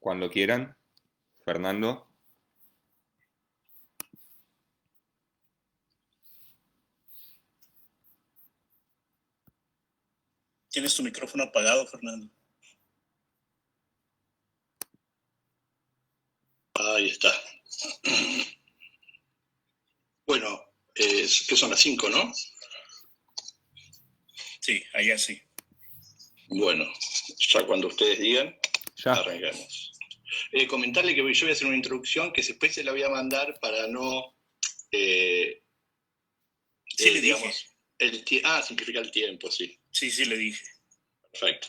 Cuando quieran, Fernando. Tienes tu micrófono apagado, Fernando. Ahí está. Bueno, que son las 5, ¿no? Sí, allá sí. Bueno, ya cuando ustedes digan, Ya. arrancamos. Comentarle que yo voy a hacer una introducción que después se la voy a mandar para no... sí, le digamos, dije. Simplificar el tiempo, sí. Sí, le dije. Perfecto.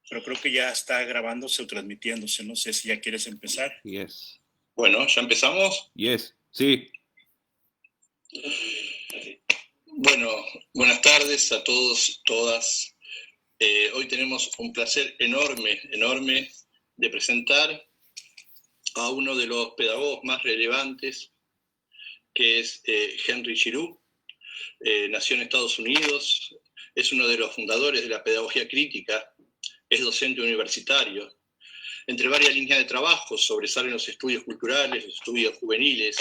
Pero creo que ya está grabándose o transmitiéndose. No sé si ya quieres empezar. Yes. Bueno, ¿ya empezamos? Yes. Sí. Bueno, buenas tardes a todos, todas. Hoy tenemos un placer enorme de presentar a uno de los pedagogos más relevantes, que es Henry Giroux. Nació en Estados Unidos, es uno de los fundadores de la pedagogía crítica, es docente universitario. Entre varias líneas de trabajo sobresalen los estudios culturales, los estudios juveniles.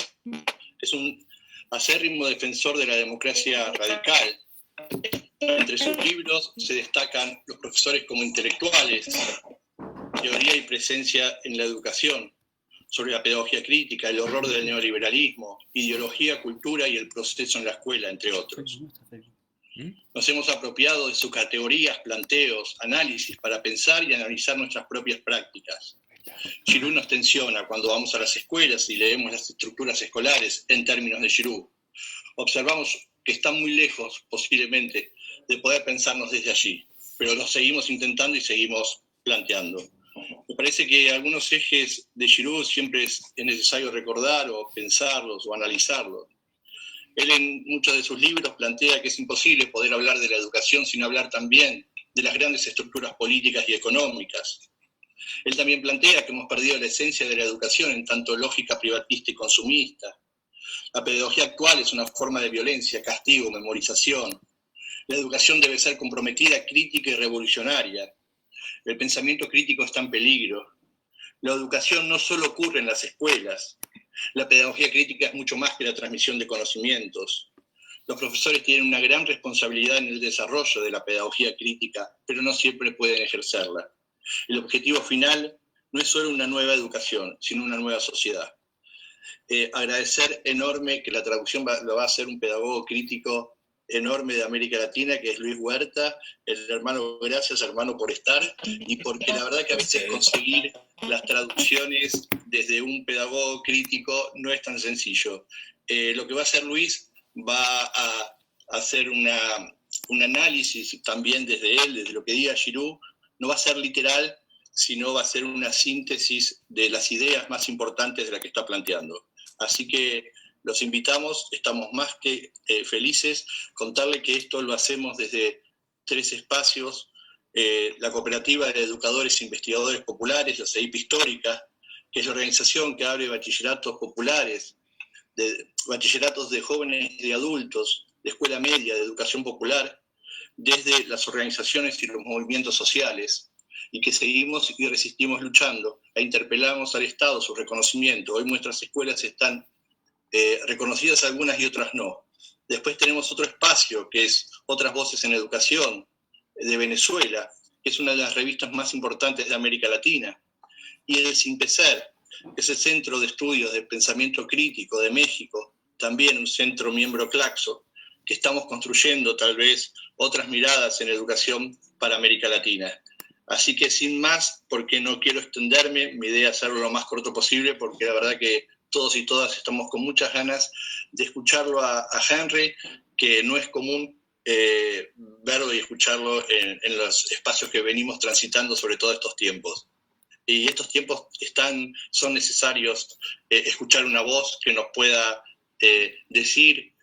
Es un acérrimo defensor de la democracia radical. Entre sus libros se destacan Los profesores como intelectuales, Teoría y presencia en la educación, sobre la pedagogía crítica, el horror del neoliberalismo, ideología, cultura y el proceso en la escuela, entre otros. Nos hemos apropiado de sus categorías, planteos, análisis para pensar y analizar nuestras propias prácticas. Giroux nos tensiona cuando vamos a las escuelas y leemos las estructuras escolares en términos de Giroux. Observamos que están muy lejos, posiblemente, de poder pensarnos desde allí, pero lo seguimos intentando y seguimos planteando. Me parece que algunos ejes de Giroux siempre es necesario recordar o pensarlos o analizarlos. Él en muchos de sus libros plantea que es imposible poder hablar de la educación sin hablar también de las grandes estructuras políticas y económicas. Él también plantea que hemos perdido la esencia de la educación en tanto lógica privatista y consumista. La pedagogía actual es una forma de violencia, castigo, memorización. La educación debe ser comprometida, crítica y revolucionaria. El pensamiento crítico está en peligro. La educación no solo ocurre en las escuelas. La pedagogía crítica es mucho más que la transmisión de conocimientos. Los profesores tienen una gran responsabilidad en el desarrollo de la pedagogía crítica, pero no siempre pueden ejercerla. El objetivo final no es solo una nueva educación, sino una nueva sociedad. Agradecer enorme que la traducción lo va a hacer un pedagogo crítico enorme de América Latina, que es Luis Huerta. El hermano, gracias hermano por estar, y porque la verdad que a veces conseguir las traducciones desde un pedagogo crítico no es tan sencillo. Lo que va a hacer Luis va a hacer un análisis también desde él, desde lo que diga Giroux. No va a ser literal, sino va a ser una síntesis de las ideas más importantes de las que está planteando. Así que los invitamos, estamos más que felices. Contarle que esto lo hacemos desde 3 espacios: la Cooperativa de Educadores e Investigadores Populares, la CEIP Histórica, que es la organización que abre bachilleratos populares, bachilleratos de jóvenes y de adultos, de escuela media, de educación popular, desde las organizaciones y los movimientos sociales, y que seguimos y resistimos luchando e interpelamos al Estado su reconocimiento. Hoy nuestras escuelas están reconocidas, algunas y otras no. Después tenemos otro espacio que es Otras Voces en Educación, de Venezuela, que es una de las revistas más importantes de América Latina, y el SINPESER, que es el Centro de Estudios de Pensamiento Crítico de México, también un centro miembro Claxo, que estamos construyendo tal vez otras miradas en educación para América Latina. Así que sin más, porque no quiero extenderme, mi idea es hacerlo lo más corto posible, porque la verdad que todos y todas estamos con muchas ganas de escucharlo a Henry, que no es común verlo y escucharlo en los espacios que venimos transitando, sobre todo estos tiempos. Y estos tiempos son necesarios escuchar una voz que nos pueda decir,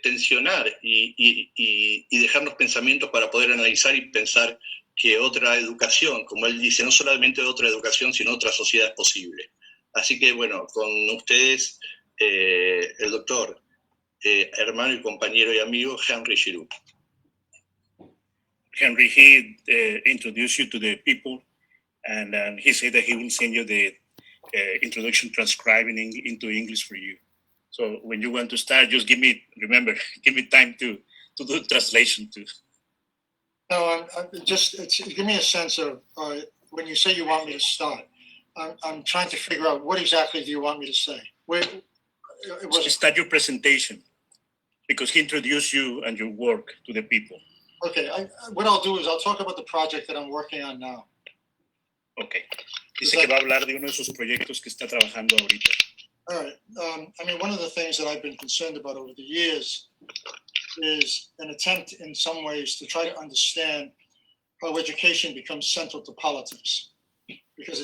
tensionar y dejarnos pensamientos para poder analizar y pensar que otra educación, como él dice, no solamente otra educación, sino otra sociedad es posible. Así que, bueno, con ustedes, el doctor, hermano y compañero y amigo, Henry Giroux. Henry, he introduced you to the people, and he said that he will send you the introduction transcribing into English for you. So when you want to start, just give me time to do the translation too. No, give me a sense of when you say you want me to start. I'm trying to figure out what exactly do you want me to say. Start your presentation, because he introduced you and your work to the people. Okay, what I'll do is I'll talk about the project that I'm working on now. Okay. Dice que va a hablar de uno de sus proyectos que está trabajando ahorita. All right. I mean, one of the things that I've been concerned about over the years is an attempt in some ways to try to understand how education becomes central to politics. Because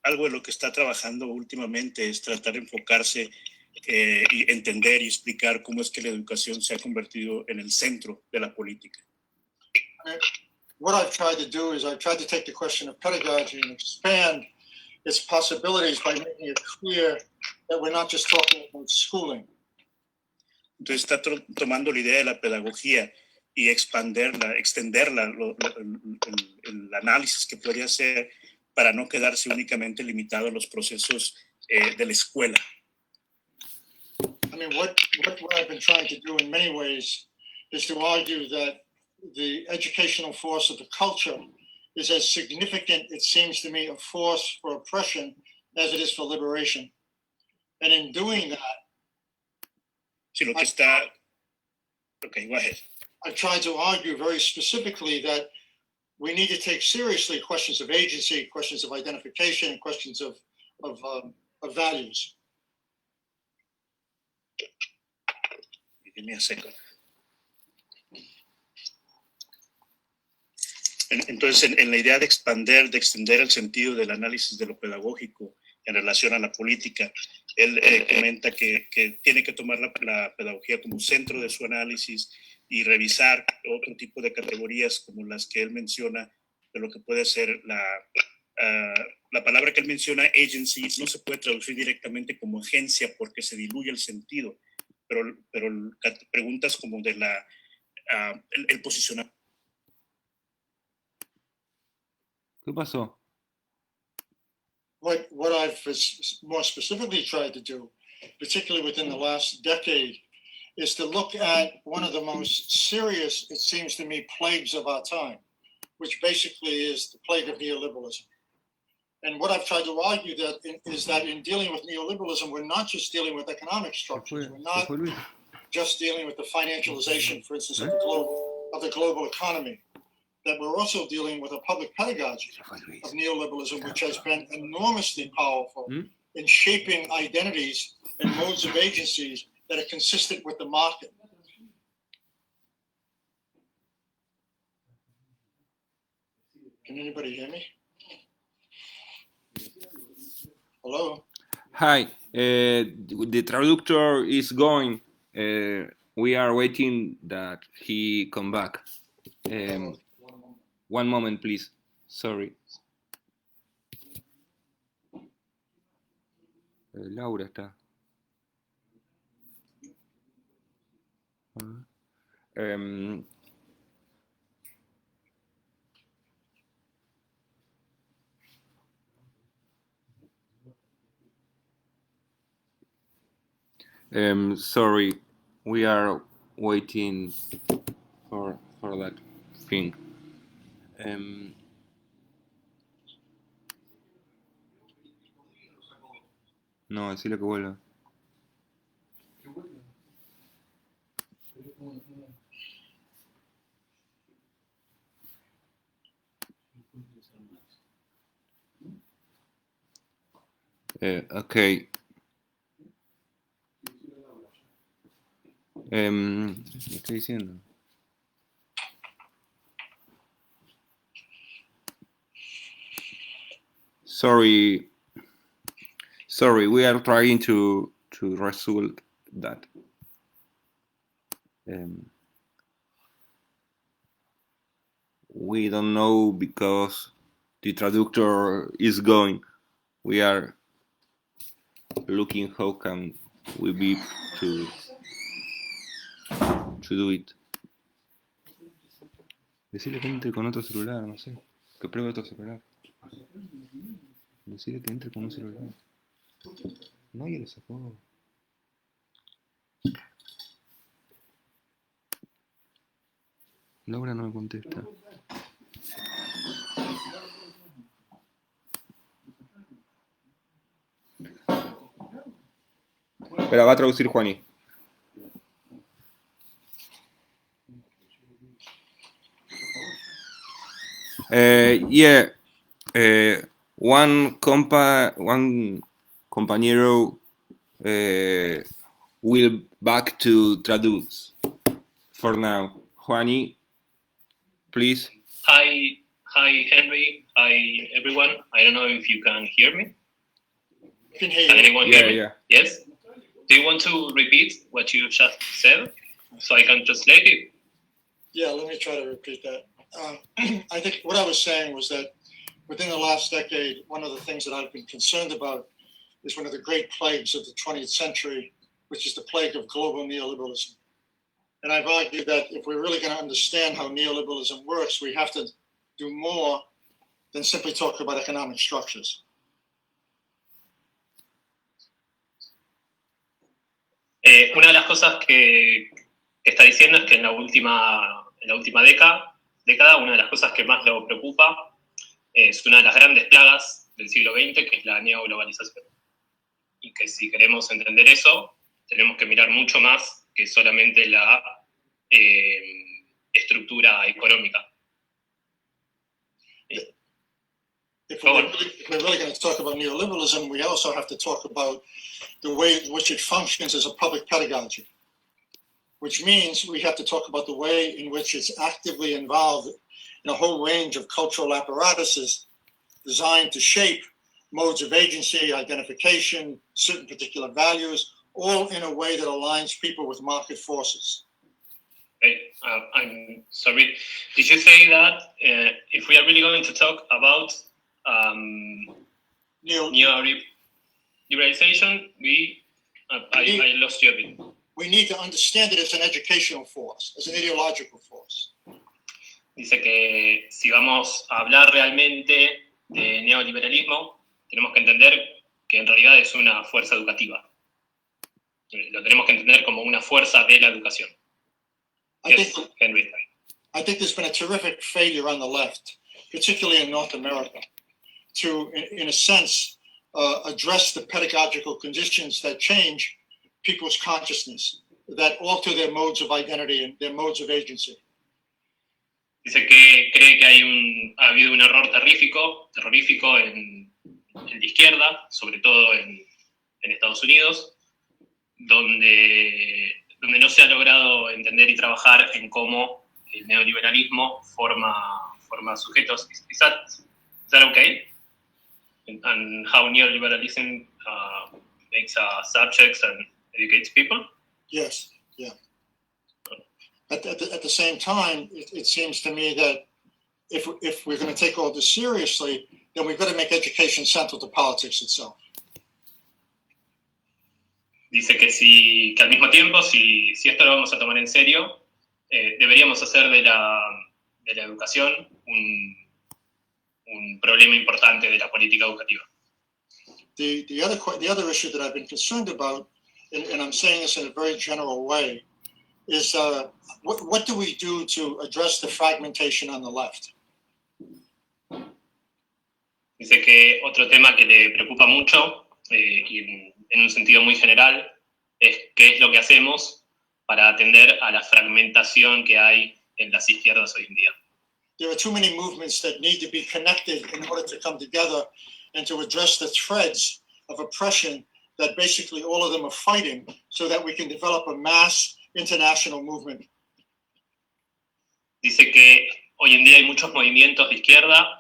algo de lo que está trabajando últimamente es tratar de enfocarse y entender y explicar cómo es que la educación se ha convertido en el centro de la política. What I've tried to do is I've tried to take the question of pedagogy and expand its possibilities by making it clear that we're not just talking about schooling. Entonces está tomando la idea de la pedagogía y extenderla, el análisis que podría hacer para no quedarse únicamente limitado a los procesos de la escuela. I mean, what I've been trying to do in many ways is to argue that the educational force of the culture is as significant, it seems to me, a force for oppression as it is for liberation. And in doing that, sí, lo que está... Okay, go ahead. I tried to argue very specifically that we need to take seriously questions of agency, questions of identification, questions of values. Give me a second. Entonces, en la idea de extender el sentido del análisis de lo pedagógico en relación a la política, él comenta que tiene que tomar la pedagogía como centro de su análisis y revisar otro tipo de categorías como las que él menciona, de lo que puede ser la palabra que él menciona, agency, no se puede traducir directamente como agencia porque se diluye el sentido, pero preguntas como de el posicionamiento. ¿Qué pasó? What I've more specifically tried to do, particularly within the last decade, is to look at one of the most serious, it seems to me, plagues of our time, which basically is the plague of neoliberalism. And what I've tried to argue is that in dealing with neoliberalism, we're not just dealing with economic structures. We're not just dealing with the financialization, for instance, of the global economy. That we're also dealing with a public pedagogy of neoliberalism, which has been enormously powerful in shaping identities and modes of agencies that are consistent with the market. Can anybody hear me? Hello? Hi, the traductor is going. We are waiting that he come back. One moment, please. Sorry. Laura está. Sorry, we are waiting for that thing. No, decirle que vuelva. Okay. ¿Me estoy diciendo? Sorry, we are trying to resolve that. We don't know because the traductor is going. We are looking how can we be to do it. Decirle que entre con otro celular, no sé. Que pruebe otro celular. Decirle que entre con un celular. No, ya lo sacó. Laura no me contesta. Espera, va a traducir Juani. Yeah. One compañero will back to traduce for now. Juani, please. Hi, Henry. Hi, everyone. I don't know if you can hear me. Can hear Can you. anyone Yeah, hear me? yeah. Yes. Do you want to repeat what you just said so I can translate it? Yeah, let me try to repeat that. I think what I was saying was that within the last decade, one of the things that I've been concerned about is one of the great plagues of the 20th century, which is the plague of global neoliberalism. And I've argued that if we're really going to understand how neoliberalism works, we have to do more than simply talk about economic structures. Una de las cosas que está diciendo es que en la última década, una de las cosas que más lo preocupa es una de las grandes plagas del siglo XX, que es la neoglobalización. Y que si queremos entender eso, tenemos que mirar mucho más que solamente la estructura económica. If we're really going to talk about neoliberalism, we also have to talk about the way in which it functions as a public pedagogy, which means we have to talk about the way in which it's actively involved in a whole range of cultural apparatuses designed to shape modes of agency, identification, certain particular values, all in a way that aligns people with market forces. Okay. I'm sorry. Did you say that if we are really going to talk about neoliberalization, I lost you a bit. We need to understand it as an educational force, as an ideological force. Dice que si vamos a hablar realmente de neoliberalismo, tenemos que entender que en realidad es una fuerza educativa. Lo tenemos que entender como una fuerza de la educación. Yes, Henry. I think there's been a terrific failure on the left, particularly in North America, to, in a sense, address the pedagogical conditions that change people's consciousness, that alter their modes of identity and their modes of agency. Dice que cree que ha habido un error terrorífico en la izquierda, sobre todo en Estados Unidos, donde no se ha logrado entender y trabajar en cómo el neoliberalismo forma sujetos. Is that okay? And how neoliberalism makes subjects and educates people? Yes, yeah. At the same time, it seems to me that if we're going to take all this seriously, then we've got to make education central to politics itself. Dice que al mismo tiempo, si esto lo vamos a tomar en serio, deberíamos hacer de la educación un problema importante de la política educativa. The other issue that I've been concerned about, and I'm saying this in a very general way, is what do we do to address the fragmentation on the left? Dice que otro tema que le preocupa mucho, y en un sentido muy general, es qué es lo que hacemos para atender a la fragmentación que hay en las izquierdas hoy en día. There are too many movements that need to be connected in order to come together and to address the threads of oppression that basically all of them are fighting, so that we can develop a mass international movement. Dice que hoy en día hay muchos movimientos de izquierda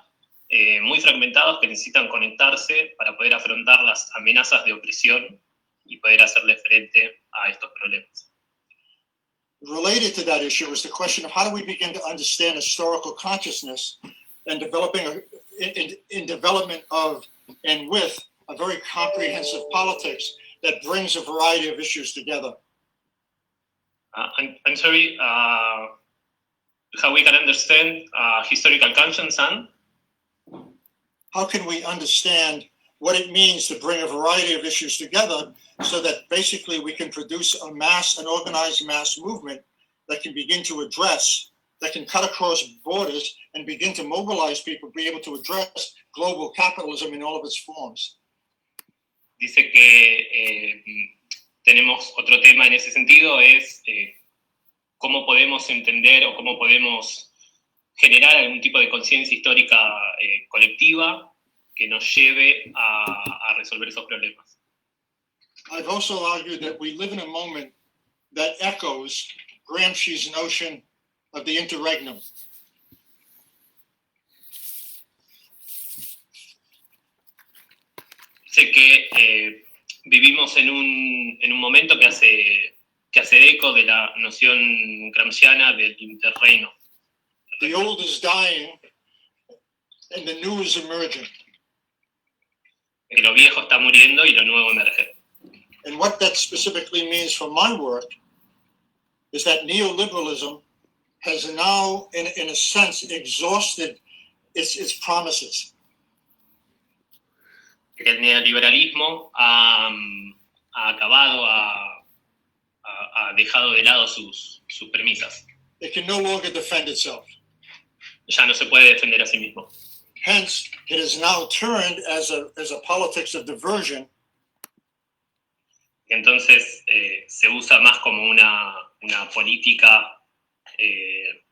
muy fragmentados que necesitan conectarse para poder afrontar las amenazas de opresión y poder hacerle frente a estos problemas. Related to that issue is the question of how do we begin to understand historical consciousness and developing in development of and with a very comprehensive politics that brings a variety of issues together. I'm sorry, how we can understand historical conscience and? how can we understand what it means to bring a variety of issues together so that basically we can produce an organized mass movement that can begin to address, that can cut across borders and begin to mobilize people, be able to address global capitalism in all of its forms. Dice que tenemos otro tema en ese sentido, es cómo podemos entender o cómo podemos generar algún tipo de conciencia histórica colectiva que nos lleve a resolver esos problemas. I've also argued that we live in a moment that echoes Gramsci's notion of the interregnum. Sé que vivimos en un momento que hace eco de la noción gramsciana del interreino. The old is dying and the new is emerging. Que lo viejo está muriendo y lo nuevo emerge. And what that specifically means for my work is that neoliberalism has now, in a sense, exhausted its promises. Que el neoliberalismo ha acabado, ha dejado de lado sus premisas. It can no longer defend itself. Ya no se puede defender a sí mismo. Hence, it is now turned as a politics of diversion. Entonces se usa más como una política de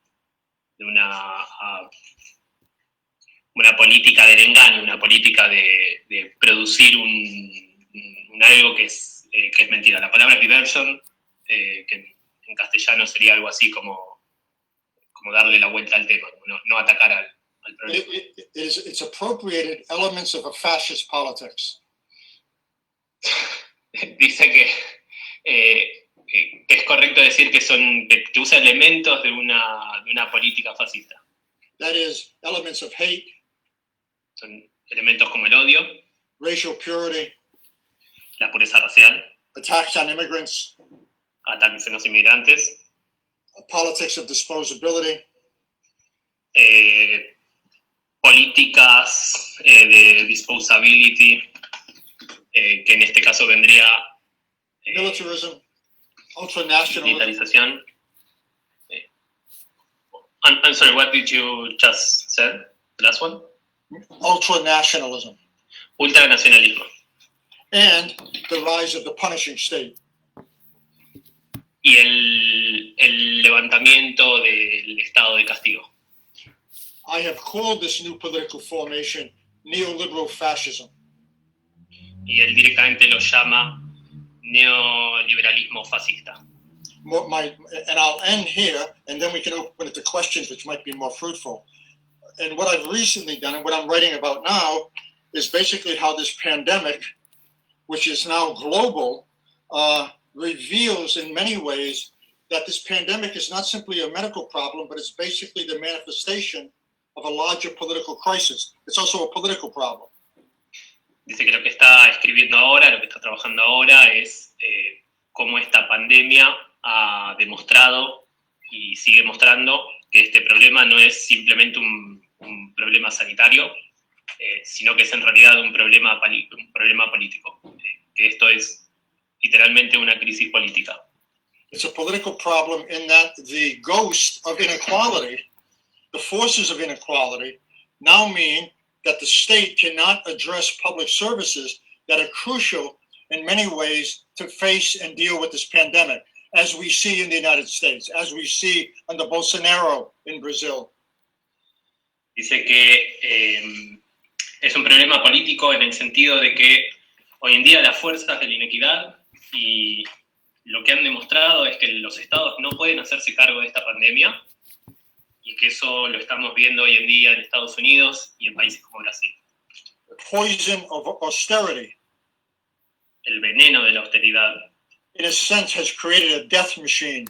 una política del engaño, una política de producir un algo que es mentira. La palabra diversion, que en castellano sería algo así como darle la vuelta al tema, no atacar al problema. It's appropriated elements of a fascist politics. Dice que es correcto decir que usa elementos de una política fascista. That is, elements of hate, Son elementos como el odio, racial purity, la pureza racial, attacks on immigrants, ataques a los inmigrantes, politics of disposability, políticas de disposability, que en este caso vendría militarism, ultranationalism. militarización. I'm sorry, what did you just say? The last one? Ultranationalism, Ultranacionalismo. and the rise of the punishing state. Y el levantamiento del estado de castigo. I have called this new political formation neoliberal fascism. Y él directamente lo llama neoliberalismo fascista. And I'll end here, and then we can open it to questions which might be more fruitful. And what I've recently done, and what I'm writing about now, is basically how this pandemic, which is now global, reveals in many ways that this pandemic is not simply a medical problem, but it's basically the manifestation of a larger political crisis. It's also a political problem. Dice que lo que está escribiendo ahora, lo que está trabajando ahora es cómo esta pandemia ha demostrado y sigue mostrando que este problema no es simplemente un problema sanitario, sino que es en realidad un problema político, que esto es literalmente una crisis política. It's a political problem in that the ghost of inequality, the forces of inequality, now mean that the state cannot address public services that are crucial in many ways to face and deal with this pandemic, as we see in the United States, as we see under Bolsonaro in Brazil. Dice que es un problema político en el sentido de que hoy en día las fuerzas de la inequidad y lo que han demostrado es que los estados no pueden hacerse cargo de esta pandemia y que eso lo estamos viendo hoy en día en Estados Unidos y en países como Brasil. The poison of austerity, El veneno de la austeridad in a sense, has created a death machine,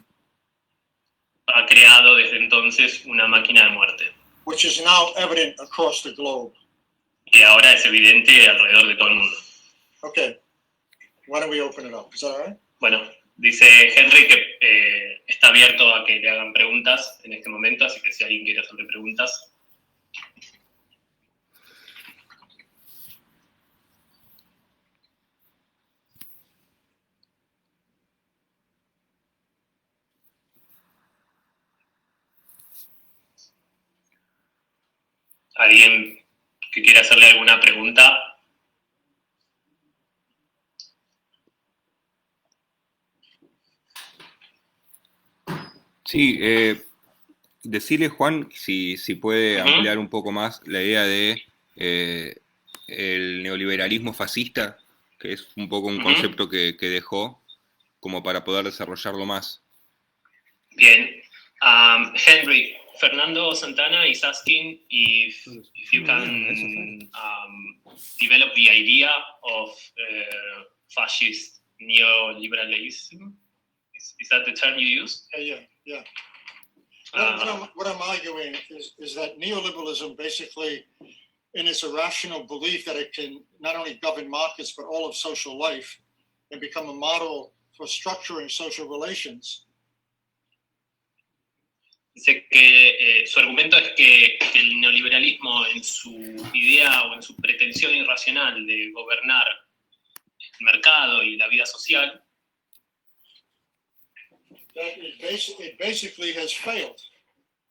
ha creado desde entonces una máquina de muerte, which is now evident across the globe. que ahora es evidente alrededor de todo el mundo. Okay, why don't we open it up? Is that all right? Bueno, dice Henry que está abierto a que le hagan preguntas en este momento, así que si alguien quiere hacerle preguntas. ¿Alguien que quiera hacerle alguna pregunta? Sí, decirle, Juan, si puede Ujú. ampliar un poco más la idea de el neoliberalismo fascista, que es un poco un Ujú. concepto que dejó como para poder desarrollarlo más. Bien. Henry, Fernando Santana is asking if you can develop the idea of fascist neoliberalism. Is that the term you use? Yeah. Uh, What I'm arguing is that neoliberalism basically, in its irrational belief that it can not only govern markets but all of social life and become a model for structuring social relations, Dice que su argumento es que el neoliberalismo, en su idea o en su pretensión irracional de gobernar el mercado y la vida social, that it basically has failed.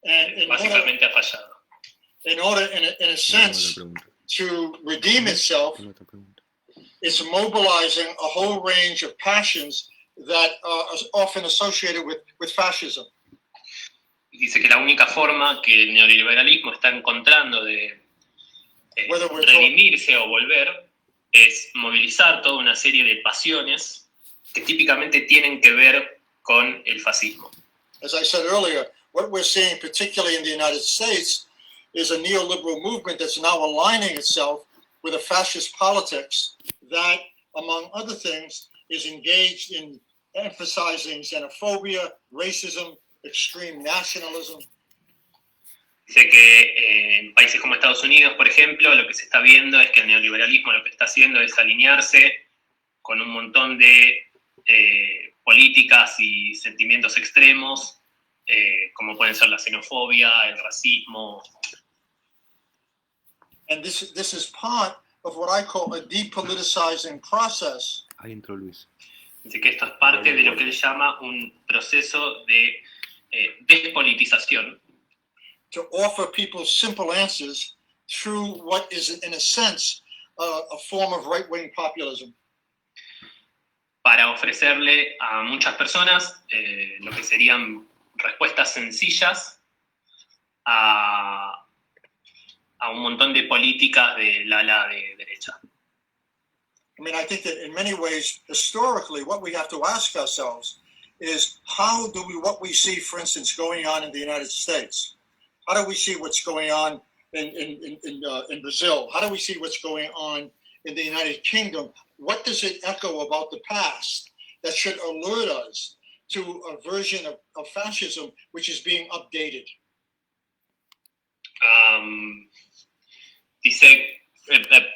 And básicamente ha fallado. in a sense, to redeem itself, it's mobilizing a whole range of passions that are often associated with fascism. Dice que la única forma que el neoliberalismo está encontrando de redimirse o volver es movilizar toda una serie de pasiones que típicamente tienen que ver con el fascismo. As I said earlier, what we're seeing, particularly in the United States, is a neoliberal movement that's now aligning itself with a fascist politics that, among other things, is engaged in emphasizing xenophobia, racism, extreme nationalism. Dice que en países como Estados Unidos, por ejemplo, lo que se está viendo es que el neoliberalismo lo que está haciendo es alinearse con un montón de políticas y sentimientos extremos, como pueden ser la xenofobia, el racismo. And this is part of what I call a depoliticizing process. Ahí entró Luis. Dice que esto es parte de lo que él llama un proceso de despolitización, to offer people simple answers through what is, in a sense, a form of right-wing populism. para ofrecerle a muchas personas lo que serían respuestas sencillas a un montón de políticas del ala de derecha. I mean, I think that in many ways, historically, what we have to ask ourselves is how do what we see, for instance, going on in the United States? How do we see what's going on in Brazil? How do we see what's going on in the United Kingdom? What does it echo about the past that should alert us to a version of fascism which is being updated? Dice,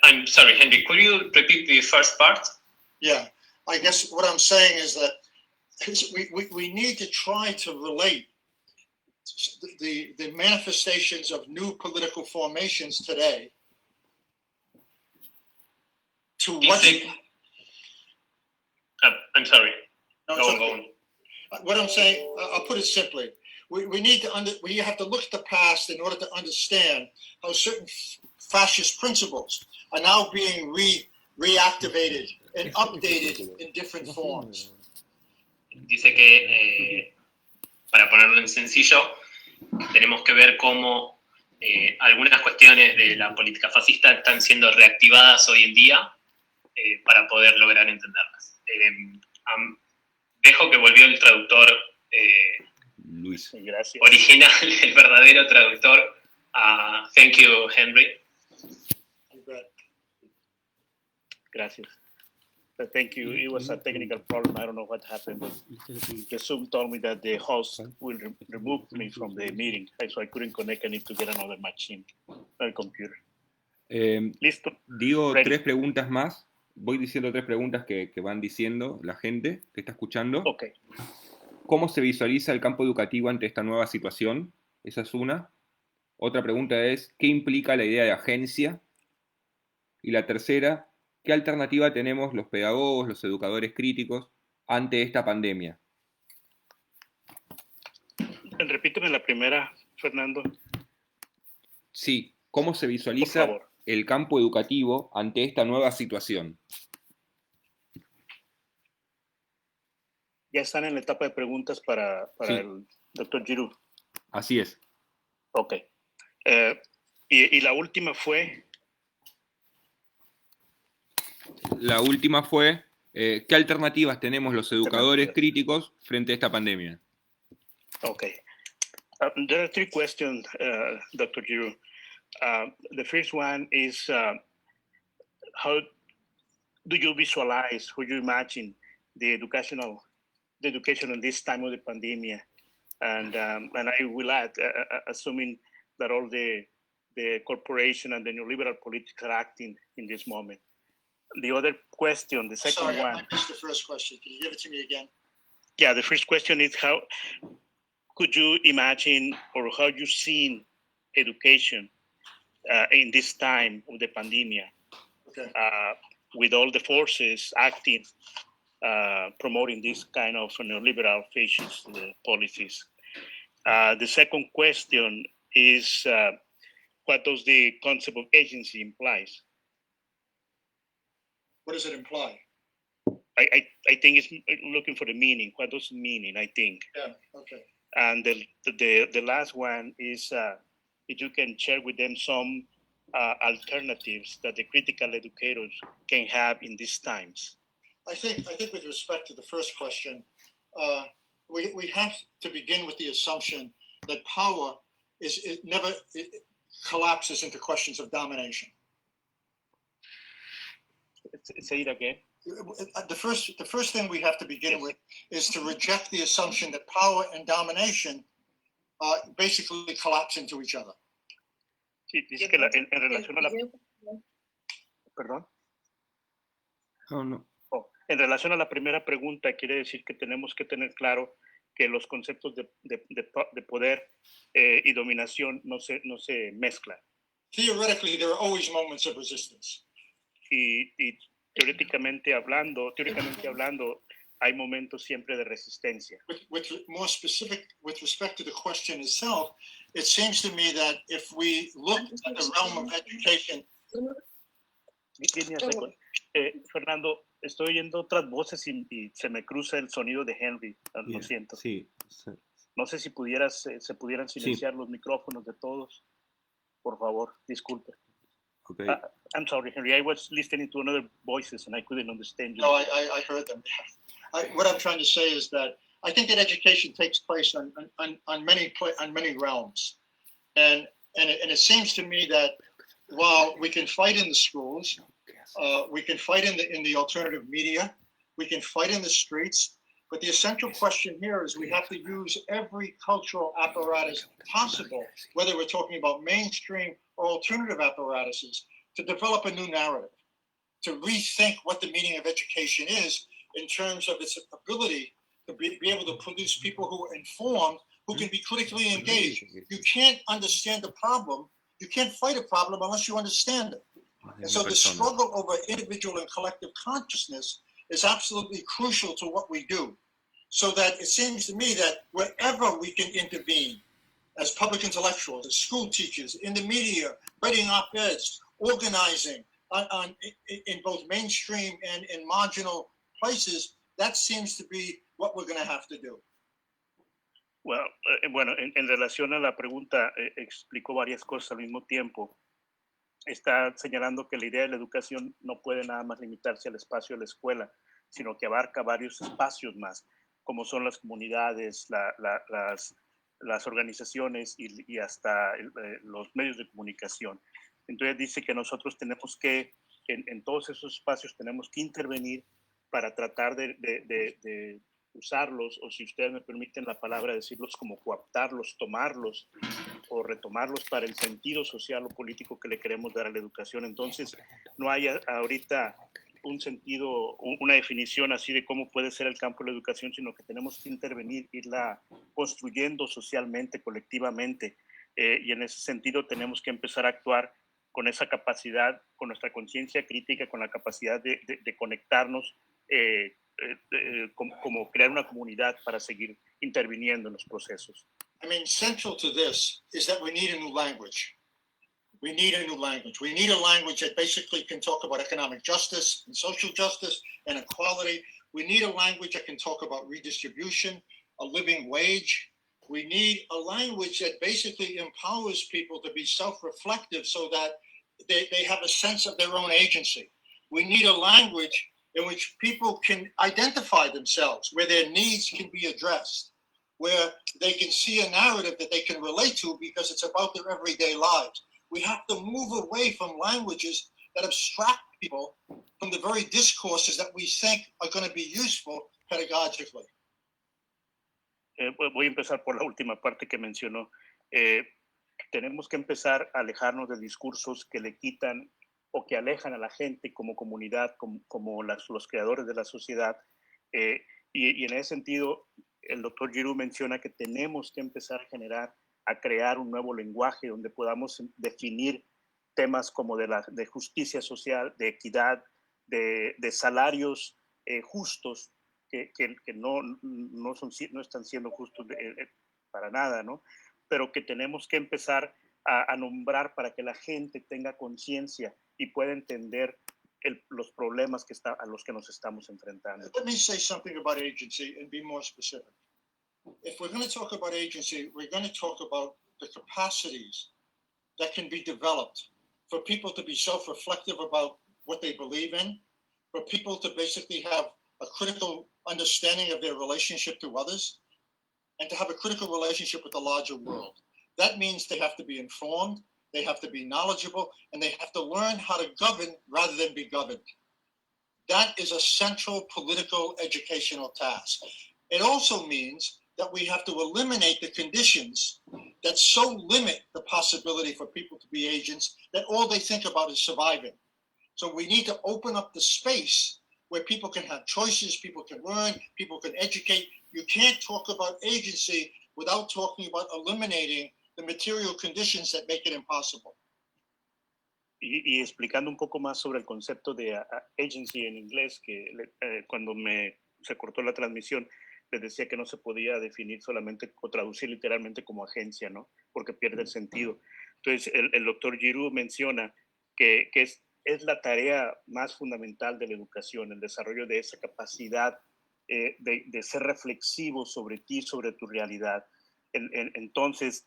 I'm sorry, Henry, could you repeat the first part? Yeah, I guess what I'm saying is that we need to try to relate the manifestations of new political formations today to what... I'm sorry. No, Go okay. on. What I'm saying, I'll put it simply. We need to we have to look at the past in order to understand how certain fascist principles are now being reactivated and updated in different forms. Dice que, para ponerlo en sencillo, tenemos que ver cómo algunas cuestiones de la política fascista están siendo reactivadas hoy en día para poder lograr entenderlas. Dejo que volvió el traductor Luis. Gracias. original, el verdadero traductor. Thank you, Henry. Gracias. Thank you. It was a technical problem. I don't know what happened, but the Zoom told me that the host will remove me from the meeting, so I couldn't connect. I need to get another machine, a computer. Listo. Digo Ready. 3 preguntas más. Voy diciendo 3 preguntas que van diciendo la gente que está escuchando. Okay. ¿Cómo se visualiza el campo educativo ante esta nueva situación? Esa es una. Otra pregunta es, ¿qué implica la idea de agencia? Y la tercera, ¿qué alternativa tenemos los pedagogos, los educadores críticos ante esta pandemia? Repíteme la primera, Fernando. Sí, ¿Cómo se Por visualiza favor. el campo educativo ante esta nueva situación? Ya están en la etapa de preguntas para Sí. el doctor Giroux. Así es. Ok. Y la última fue, La última fue, ¿qué alternativas tenemos los educadores Alternativas. críticos frente a esta pandemia? okay. There are three questions, Dr. Giroux. The first one is, how do you visualize, how you imagine the education in this time of the pandemic? And I will add, assuming that all the corporation and the neoliberal politics are acting in this moment. The other question, the second Sorry, one. I missed the first question. Can you give it to me again? Yeah, the first question is, how could you imagine, or how you seen education in this time of the pandemic, Okay. with all the forces acting, promoting this kind of neoliberal fascist policies? The second question is, what does the concept of agency implies? What does it imply? I think it's looking for the meaning. What does it mean? I think. Yeah. Okay. And the last one is, if you can share with them some alternatives that the critical educators can have in these times. I think with respect to the first question, we have to begin with the assumption that power never collapses into questions of domination. Say it again. The first thing we have to begin with is to reject the assumption that power and domination basically collapse into each other. Sí, dice que en relación a la... Perdón. No, no. En relación a la primera pregunta, quiere decir que tenemos que tener claro que los conceptos de poder y dominación no se mezclan. Theoretically, there are always moments of resistance. Y teóricamente hablando, hay momentos siempre de resistencia. With more specific, with respect to the question itself, it seems to me that if we look at the realm of education. Fernando, estoy oyendo otras voces y se me cruza el sonido de Henry. Lo siento. Sí. No sé si se pudieran silenciar los micrófonos de todos. Por favor, disculpe. Okay. I'm sorry, Henry. I was listening to another voices and I couldn't understand you. No, I heard them. What I'm trying to say is that I think that education takes place on many realms, and it seems to me that while we can fight in the schools, we can fight in the alternative media, we can fight in the streets, but the essential question here is we have to use every cultural apparatus possible, whether we're talking about mainstream or alternative apparatuses, to develop a new narrative, to rethink what the meaning of education is in terms of its ability to be able to produce people who are informed, who can be critically engaged. You can't understand the problem, you can't fight a problem unless you understand it. And so the struggle over individual and collective consciousness is absolutely crucial to what we do. So that it seems to me that wherever we can intervene, as public intellectuals, as school teachers, in the media, writing op-eds, organizing in both mainstream and in marginal places, that seems to be what we're going to have to do. Well, bueno, en relación a la pregunta, explicó varias cosas al mismo tiempo. Está señalando que la idea de la educación no puede nada más limitarse al espacio de la escuela, sino que abarca varios espacios más, como son las comunidades, las organizaciones y hasta los medios de comunicación. Entonces dice que nosotros tenemos que, en todos esos espacios tenemos que intervenir para tratar de usarlos, o si ustedes me permiten la palabra, decirlos como coaptarlos, tomarlos o retomarlos para el sentido social o político que le queremos dar a la educación. Entonces, no hay ahorita un sentido, una definición así de cómo puede ser el campo de la educación, sino que tenemos que intervenir, irla construyendo socialmente, colectivamente, y en ese sentido tenemos que empezar a actuar con esa capacidad, con nuestra conciencia crítica, con la capacidad de conectarnos, como crear una comunidad para seguir interviniendo en los procesos. I mean, central to this is that we need a new language. We need a new language. We need a language that basically can talk about economic justice and social justice and equality. We need a language that can talk about redistribution, a living wage. We need a language that basically empowers people to be self-reflective so that they have a sense of their own agency. We need a language in which people can identify themselves, where their needs can be addressed, where they can see a narrative that they can relate to because it's about their everyday lives. We have to move away from languages that abstract people from the very discourses that we think are going to be useful pedagogically. Voy a empezar por la última parte que mencionó. Tenemos que empezar a alejarnos de discursos que le quitan o que alejan a la gente como comunidad, como los creadores de la sociedad. Y en ese sentido, el doctor Giroux menciona que tenemos que empezar a crear un nuevo lenguaje donde podamos definir temas como de justicia social, de equidad, de salarios justos, que no están siendo justos para nada, ¿no? Pero que tenemos que empezar a nombrar para que la gente tenga conciencia y pueda entender los problemas a los que nos estamos enfrentando. Let me say something about agency and be more specific. If we're going to talk about agency, we're going to talk about the capacities that can be developed for people to be self-reflective about what they believe in, for people to basically have a critical understanding of their relationship to others, and to have a critical relationship with the larger world. That means they have to be informed, they have to be knowledgeable, and they have to learn how to govern rather than be governed. That is a central political educational task. It also means that we have to eliminate the conditions that so limit the possibility for people to be agents that all they think about is surviving. So we need to open up the space where people can have choices, people can learn, people can educate. You can't talk about agency without talking about eliminating the material conditions that make it impossible. Y explicando un poco más sobre el concepto de agency en inglés, que cuando se cortó la transmisión, les decía que no se podía definir solamente o traducir literalmente como agencia, ¿no? Porque pierde el sentido. Entonces, el doctor Giroux menciona que es la tarea más fundamental de la educación, el desarrollo de esa capacidad de ser reflexivo sobre ti, sobre tu realidad. Entonces,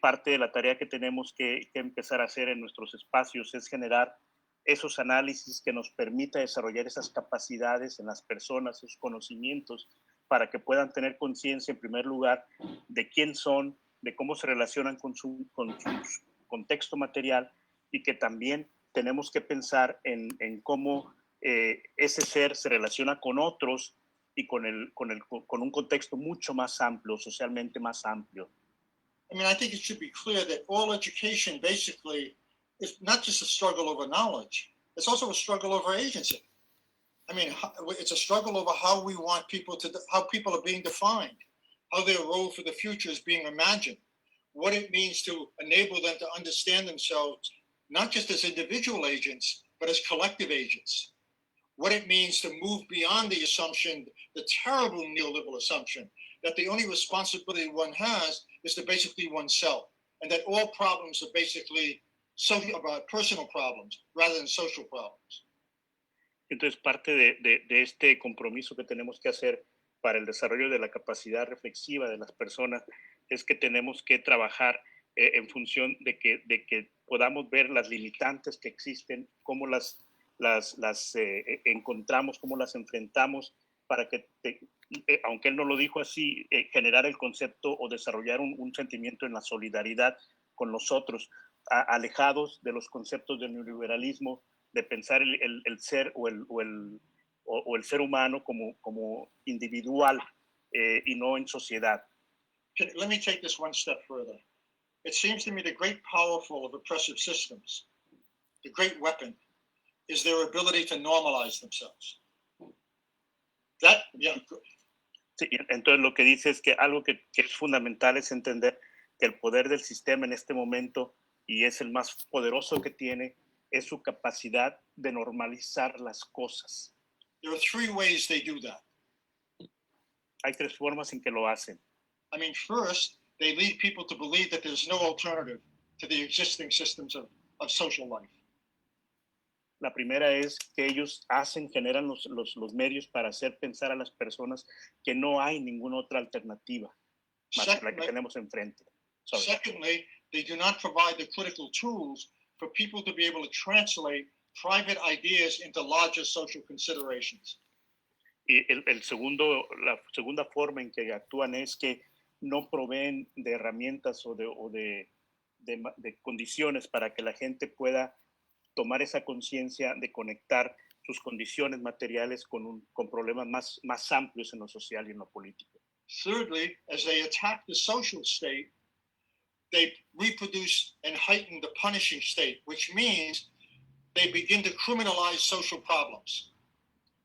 parte de la tarea que tenemos que empezar a hacer en nuestros espacios es generar esos análisis que nos permita desarrollar esas capacidades en las personas, esos conocimientos, para que puedan tener conciencia, en primer lugar, de quién son, de cómo se relacionan con su contexto material, y que también tenemos que pensar en cómo ese ser se relaciona con otros y con un contexto mucho más amplio, socialmente más amplio. I mean, I think it should be clear that all education basically is not just a struggle over knowledge, it's also a struggle over agency. I mean, it's a struggle over how we want people how people are being defined, how their role for the future is being imagined, what it means to enable them to understand themselves, not just as individual agents, but as collective agents. What it means to move beyond the assumption, the terrible neoliberal assumption, that the only responsibility one has is to basically oneself, and that all problems are basically personal problems rather than social problems. Entonces, parte de este compromiso que tenemos que hacer para el desarrollo de la capacidad reflexiva de las personas es que tenemos que trabajar en función de que podamos ver las limitantes que existen, cómo las encontramos, cómo las enfrentamos, para que, aunque él no lo dijo así, generar el concepto o desarrollar un sentimiento en la solidaridad con los otros, alejados de los conceptos del neoliberalismo, de pensar el ser o el ser humano como individual y no en sociedad. Let me take this one step further. It seems to me the great powerful of oppressive systems, the great weapon, is their ability to normalize themselves. Sí, entonces lo que dice es que algo que es fundamental es entender que el poder del sistema en este momento, y es el más poderoso que tiene, es su capacidad de normalizar las cosas. There are three ways they do that. Hay tres formas en que lo hacen. I mean, first, they lead people to believe that there's no alternative to the existing systems of of social life. La primera es que ellos generan los medios para hacer pensar a las personas que no hay ninguna otra alternativa más que la que tenemos enfrente. Secondly, they do not provide the critical tools for people to be able to translate private ideas into larger social considerations. Y la segunda forma en que actúan es que no proveen de herramientas o de condiciones para que la gente pueda tomar esa conciencia de conectar sus condiciones materiales con problemas más amplios en lo social y en lo político. Thirdly, as they attack the social state, they reproduce and heighten the punishing state, which means they begin to criminalize social problems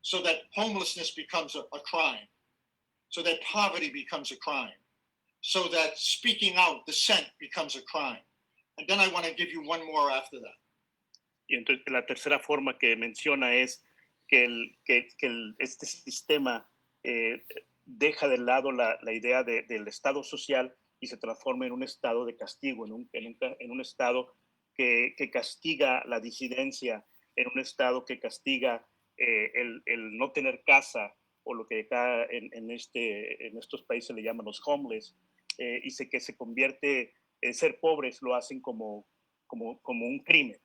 so that homelessness becomes a crime, so that poverty becomes a crime, so that speaking out, dissent becomes a crime. And then I want to give you one more after that. Y entonces la tercera forma que menciona es que este sistema deja de lado la idea del estado social y se transforma en un estado de castigo, en un estado que castiga la disidencia, en un estado que castiga el no tener casa, o lo que acá en estos países le llaman los homeless, y que se convierte en ser pobres, lo hacen como un crimen.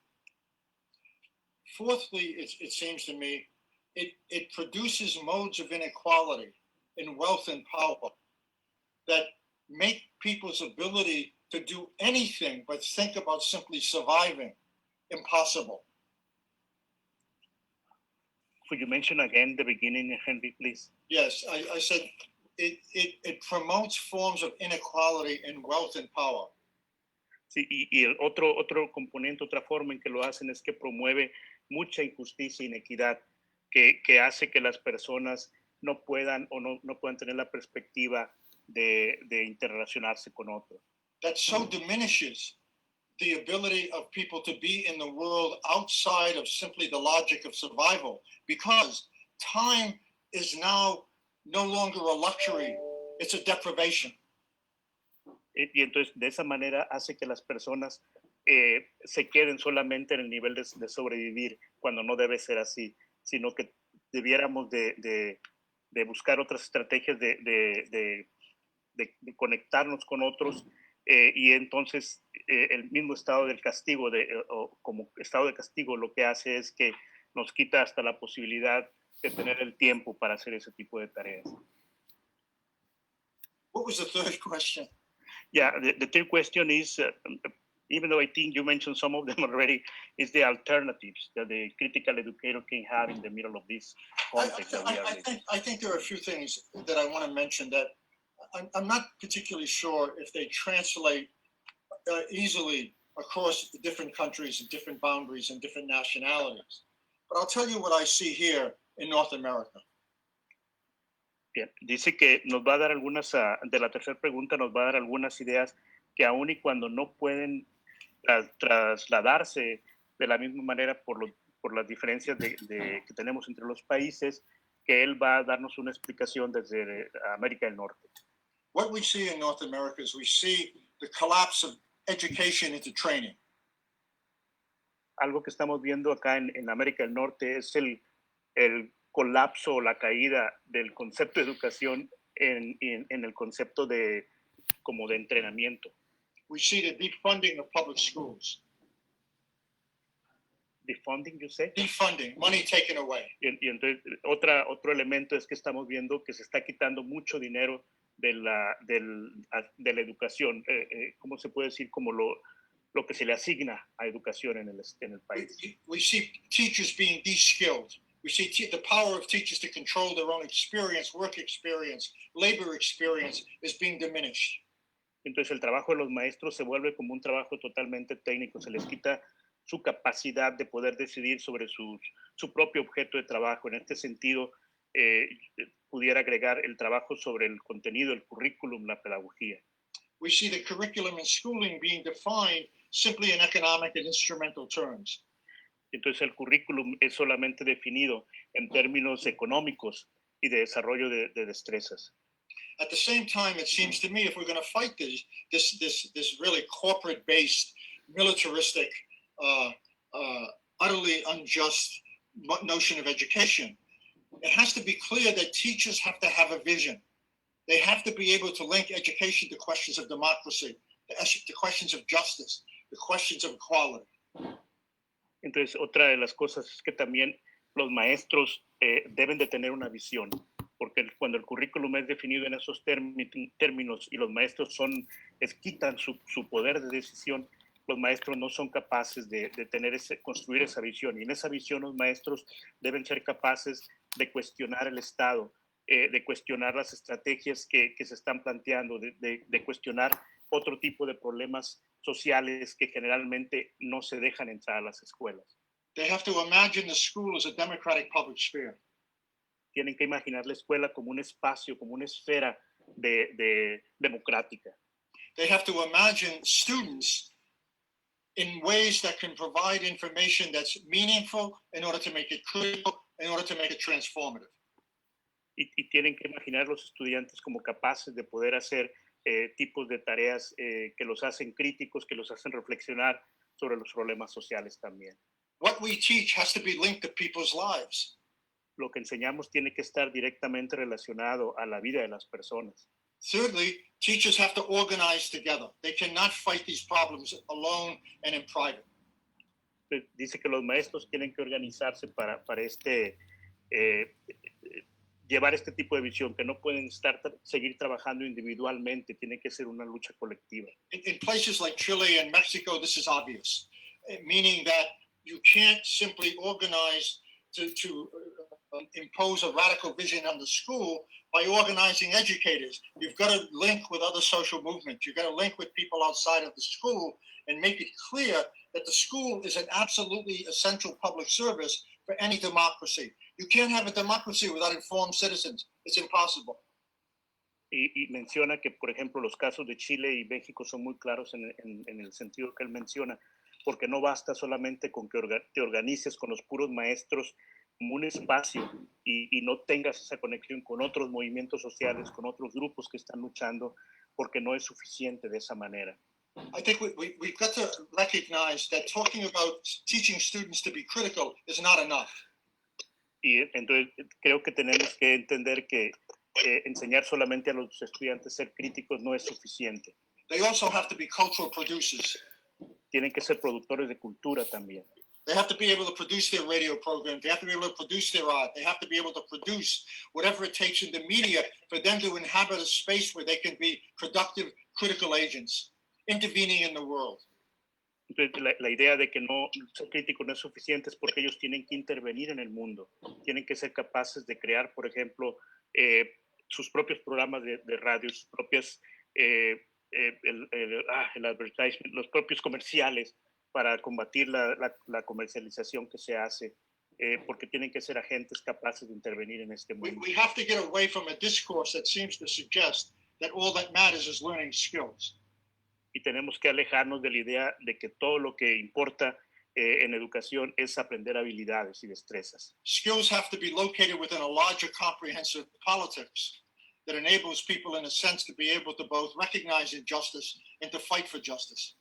Fourthly, it seems to me, it produces modes of inequality in wealth and power that make people's ability to do anything but think about simply surviving impossible. Could you mention again the beginning, Henry, please? Yes, I said it promotes forms of inequality in wealth and power. Sí, y el otro componente, otra forma en que lo hacen es que promueve mucha injusticia e inequidad que hace que las personas no puedan tener la perspectiva de interrelacionarse con otros. That so diminishes the ability of people to be in the world outside of simply the logic of survival, because time is now no longer a luxury, it's a deprivation. Y entonces de esa manera hace que las personas se queden solamente en el nivel de sobrevivir, cuando no debe ser así, sino que debiéramos de buscar otras estrategias de conectarnos con otros, y entonces el mismo estado del castigo, o como estado de castigo, lo que hace es que nos quita hasta la posibilidad de tener el tiempo para hacer ese tipo de tareas. What was the third question? Yeah, the third question is, even though I think you mentioned some of them already, is the alternatives that the critical educator can have in the middle of this context that we are living. I think there are a few things that I want to mention that I'm not particularly sure if they translate easily across the different countries and different boundaries and different nationalities. But I'll tell you what I see here in North America. Bien, dice que nos va a dar de la tercera pregunta nos va a dar algunas ideas que aun y cuando no pueden trasladarse de la misma manera por las diferencias que tenemos entre los países, que él va a darnos una explicación desde América del Norte. What we see in North America is we see the collapse of education into training. Algo que estamos viendo acá en América del Norte es el colapso o la caída del concepto de educación en el concepto de entrenamiento. We see the defunding of public schools. Defunding, you say? Defunding, money taken away. Y entonces otro elemento es que estamos viendo que se está quitando mucho dinero de la educación, ¿cómo se puede decir? Como lo que se le asigna a educación en el país. We see teachers being de-skilled. We see the power of teachers to control their own experience, work experience, labor experience is being diminished. Entonces el trabajo de los maestros se vuelve como un trabajo totalmente técnico, se les quita su capacidad de poder decidir sobre su propio objeto de trabajo. En este sentido, pudiera agregar el trabajo sobre el contenido, el currículum, la pedagogía. We see the curriculum and schooling being defined simply in economic and instrumental terms. Entonces el currículum es solamente definido en términos económicos y de desarrollo de destrezas. At the same time, it seems to me if we're going to fight this really corporate-based, militaristic utterly unjust notion of education. It has to be clear that teachers have to have a vision. They have to be able to link education to questions of democracy, to questions of justice, to questions of equality. Entonces, otra de las cosas es que también los maestros deben de tener una visión, porque cuando el currículum es definido en esos términos y los maestros quitan su poder de decisión, los maestros no son capaces de construir esa visión. Y en esa visión los maestros deben ser capaces de cuestionar el Estado, de cuestionar las estrategias que se están planteando, de cuestionar otro tipo de problemas sociales que generalmente no se dejan entrar a las escuelas. They have to imagine the school as a democratic public sphere. Tienen que imaginar la escuela como un espacio, como una esfera democrática. They have to imagine students in ways that can provide information that's meaningful in order to make it critical, in order to make it transformative. Y tienen que imaginar los estudiantes como capaces de poder hacer tipos de tareas que los hacen críticos, que los hacen reflexionar sobre los problemas sociales también. What we teach has to be linked to people's lives. Lo que enseñamos tiene que estar directamente relacionado a la vida de las personas. Thirdly, teachers have to organize together. They cannot fight these problems alone and in private. Dice que los maestros tienen que organizarse para llevar este tipo de visión, que no pueden seguir trabajando individualmente, tiene que ser una lucha colectiva. In places like Chile and Mexico, this is obvious, meaning that you can't simply organize to impose a radical vision on the school by organizing educators. You've got to link with other social movements. You've got to link with people outside of the school and make it clear that the school is an absolutely essential public service for any democracy. You can't have a democracy without informed citizens. It's impossible. Y menciona que, por ejemplo, los casos de Chile y México son muy claros en el sentido que él menciona, porque no basta solamente con que te organices con los puros maestros como un espacio y no tengas esa conexión con otros movimientos sociales, con otros grupos que están luchando, porque no es suficiente de esa manera. I think we've got to recognize that talking about teaching students to be critical is not enough. Y entonces creo que tenemos que entender que enseñar solamente a los estudiantes a ser críticos no es suficiente. They also have to be cultural producers. Tienen que ser productores de cultura también. They have to be able to produce their radio programs. They have to be able to produce their art. They have to be able to produce whatever it takes in the media for them to inhabit a space where they can be productive, critical agents, intervening in the world. Entonces, la idea de que no ser crítico no es suficiente es porque ellos tienen que intervenir en el mundo. Tienen que ser capaces de crear, por ejemplo, sus propios programas de radio, sus propias, el advertisement, los propios comerciales para combatir la comercialización que se hace, porque tienen que ser agentes capaces de intervenir en este mundo. We have to get away from a discourse that seems to suggest that all that matters is learning skills. Y tenemos que alejarnos de la idea de que todo lo que importa en educación es aprender habilidades y destrezas. Skills have to be located within a larger comprehensive politics that enables people in a sense to be able to both recognize injustice and to fight for justice.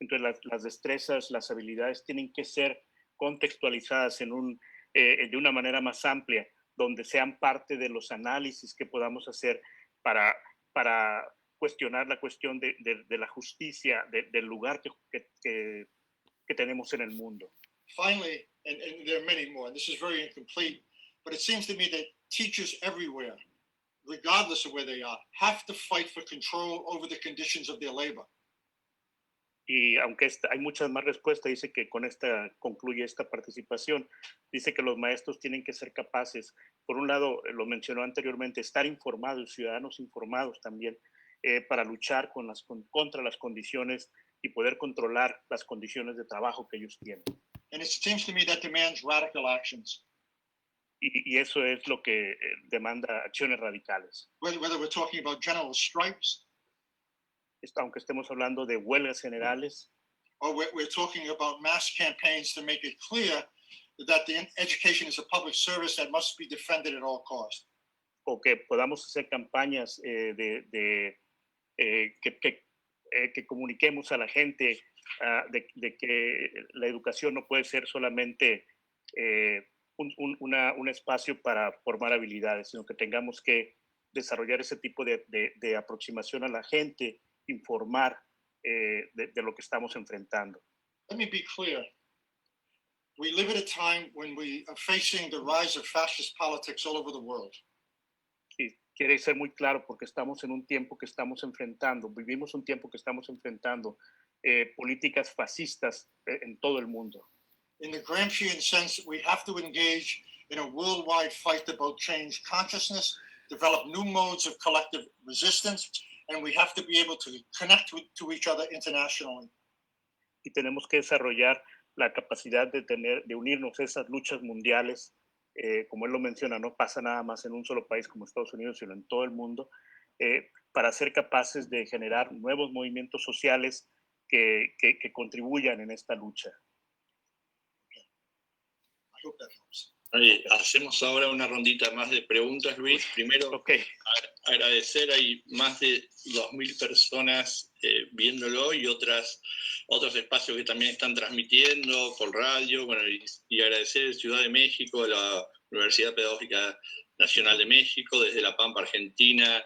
Entonces las destrezas, las habilidades tienen que ser contextualizadas de una manera más amplia, donde sean parte de los análisis que podamos hacer para cuestionar la cuestión de la justicia, del lugar que tenemos en el mundo. Finally, and there are many more, and this is very incomplete, but it seems to me that teachers everywhere, regardless of where they are, have to fight for control over the conditions of their labor. Y aunque hay muchas más respuestas, dice que con esta concluye esta participación. Dice que los maestros tienen que ser capaces, por un lado, lo mencionó anteriormente, estar informados, ciudadanos informados también, para luchar contra las condiciones y poder controlar las condiciones de trabajo que ellos tienen. And it seems to me that demands radical actions. Y eso es lo que demanda acciones radicales. Whether we're talking about general strikes, aunque estemos hablando de huelgas generales, or we're talking about mass campaigns to make it clear that the education is a public service that must be defended at all costs. O que podamos hacer campañas que comuniquemos a la gente de que la educación no puede ser solamente un espacio para formar habilidades, sino que tengamos que desarrollar ese tipo de aproximación a la gente, informar de lo que estamos enfrentando. Let me be clear. We live at a time when we are facing the rise of fascist politics all over the world. Y quiere ser muy claro porque estamos en un tiempo que estamos enfrentando, vivimos un tiempo que estamos enfrentando políticas fascistas en todo el mundo. In the Gramscian sense, we have to engage in a worldwide fight about change consciousness, develop new modes of collective resistance, and we have to be able to connect to each other internationally. Y tenemos que desarrollar la capacidad de unirnos a esas luchas mundiales. Como él lo menciona, no pasa nada más en un solo país como Estados Unidos, sino en todo el mundo, para ser capaces de generar nuevos movimientos sociales que contribuyan en esta lucha. I hope that helps. Hacemos ahora una rondita más de preguntas, Luis. Primero, Okay. agradecer, hay más de 2.000 personas viéndolo y otros espacios que también están transmitiendo por radio, bueno, y agradecer Ciudad de México, la Universidad Pedagógica Nacional de México, desde La Pampa, Argentina,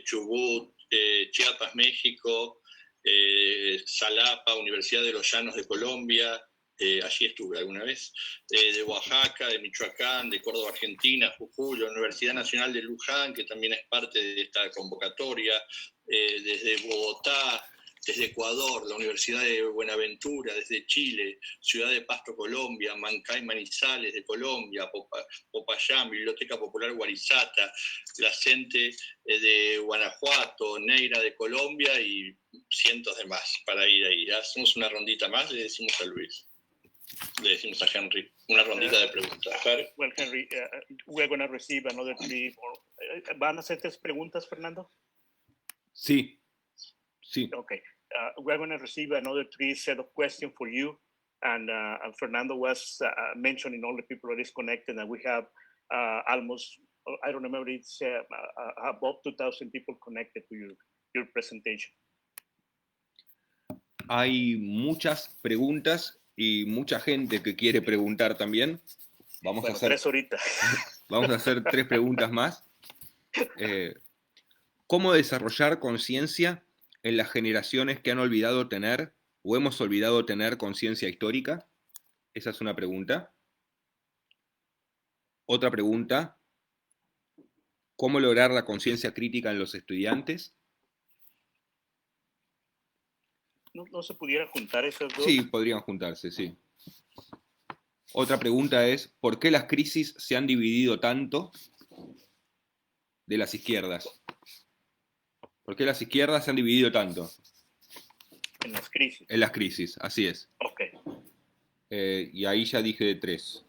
Chubut, Chiapas, México, Xalapa, Universidad de los Llanos de Colombia, allí estuve alguna vez, de Oaxaca, de Michoacán, de Córdoba, Argentina, Jujuy, la Universidad Nacional de Luján, que también es parte de esta convocatoria, desde Bogotá, desde Ecuador, la Universidad de Buenaventura, desde Chile, Ciudad de Pasto, Colombia, Mancay, Manizales de Colombia, Popayán, Biblioteca Popular Guarizata, la gente de Guanajuato, Neira de Colombia y cientos de más para ir ahí. Hacemos una rondita más, le decimos a Luis. Le decimos a Henry, una rondita de preguntas. Well, Henry, we're going to receive another three ¿Van a hacer 3 preguntas, Fernando? Sí, sí. Okay. We're going to receive another 3 set of questions for you. And Fernando was mentioning all the people that is connected, and we have almost, I don't remember, it's above 2,000 people connected to your presentation. Hay muchas preguntas y mucha gente que quiere preguntar también. Vamos a hacer 3 ahorita. Vamos a hacer 3 preguntas más. ¿Cómo desarrollar conciencia en las generaciones que han olvidado tener o hemos olvidado tener conciencia histórica? Esa es una pregunta. Otra pregunta, ¿cómo lograr la conciencia crítica en los estudiantes? ¿No se pudiera juntar esas dos? Sí, podrían juntarse, sí. Otra pregunta es, ¿por qué las crisis se han dividido tanto de las izquierdas? ¿Por qué las izquierdas se han dividido tanto? En las crisis. En las crisis, así es. Ok. Y ahí ya dije 3.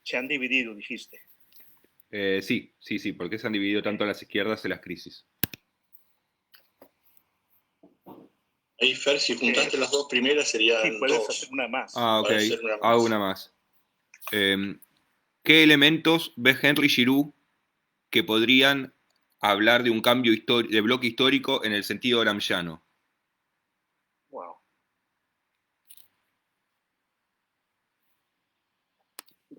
Se han dividido, dijiste. Sí. ¿Por qué se han dividido tanto las izquierdas en las crisis? Ahí, Fer, si juntaste las 2 primeras serían Sí, puedes 2. hacer una más. Ok, Puedes hacer una más. hago una más. ¿Qué elementos ve Henry Giroux que podrían hablar de un cambio de bloque histórico en el sentido gramsciano? Wow.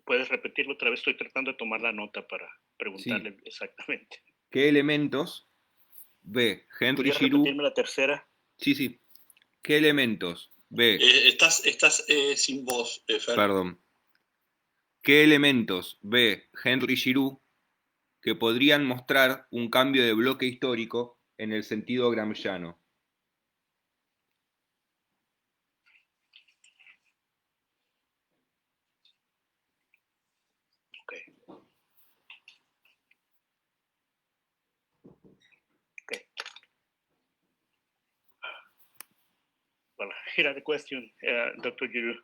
¿Puedes repetirlo otra vez? Estoy tratando de tomar la nota para preguntarle exactamente. ¿Qué elementos ve Henry ¿Podrías Giroux? repetirme la tercera? Sí. ¿Qué elementos ve? Estás sin voz, Fer. Perdón. ¿Qué elementos ve Henry Giroux que podrían mostrar un cambio de bloque histórico en el sentido gramsciano? Well, here are the question, Dr. Giroux.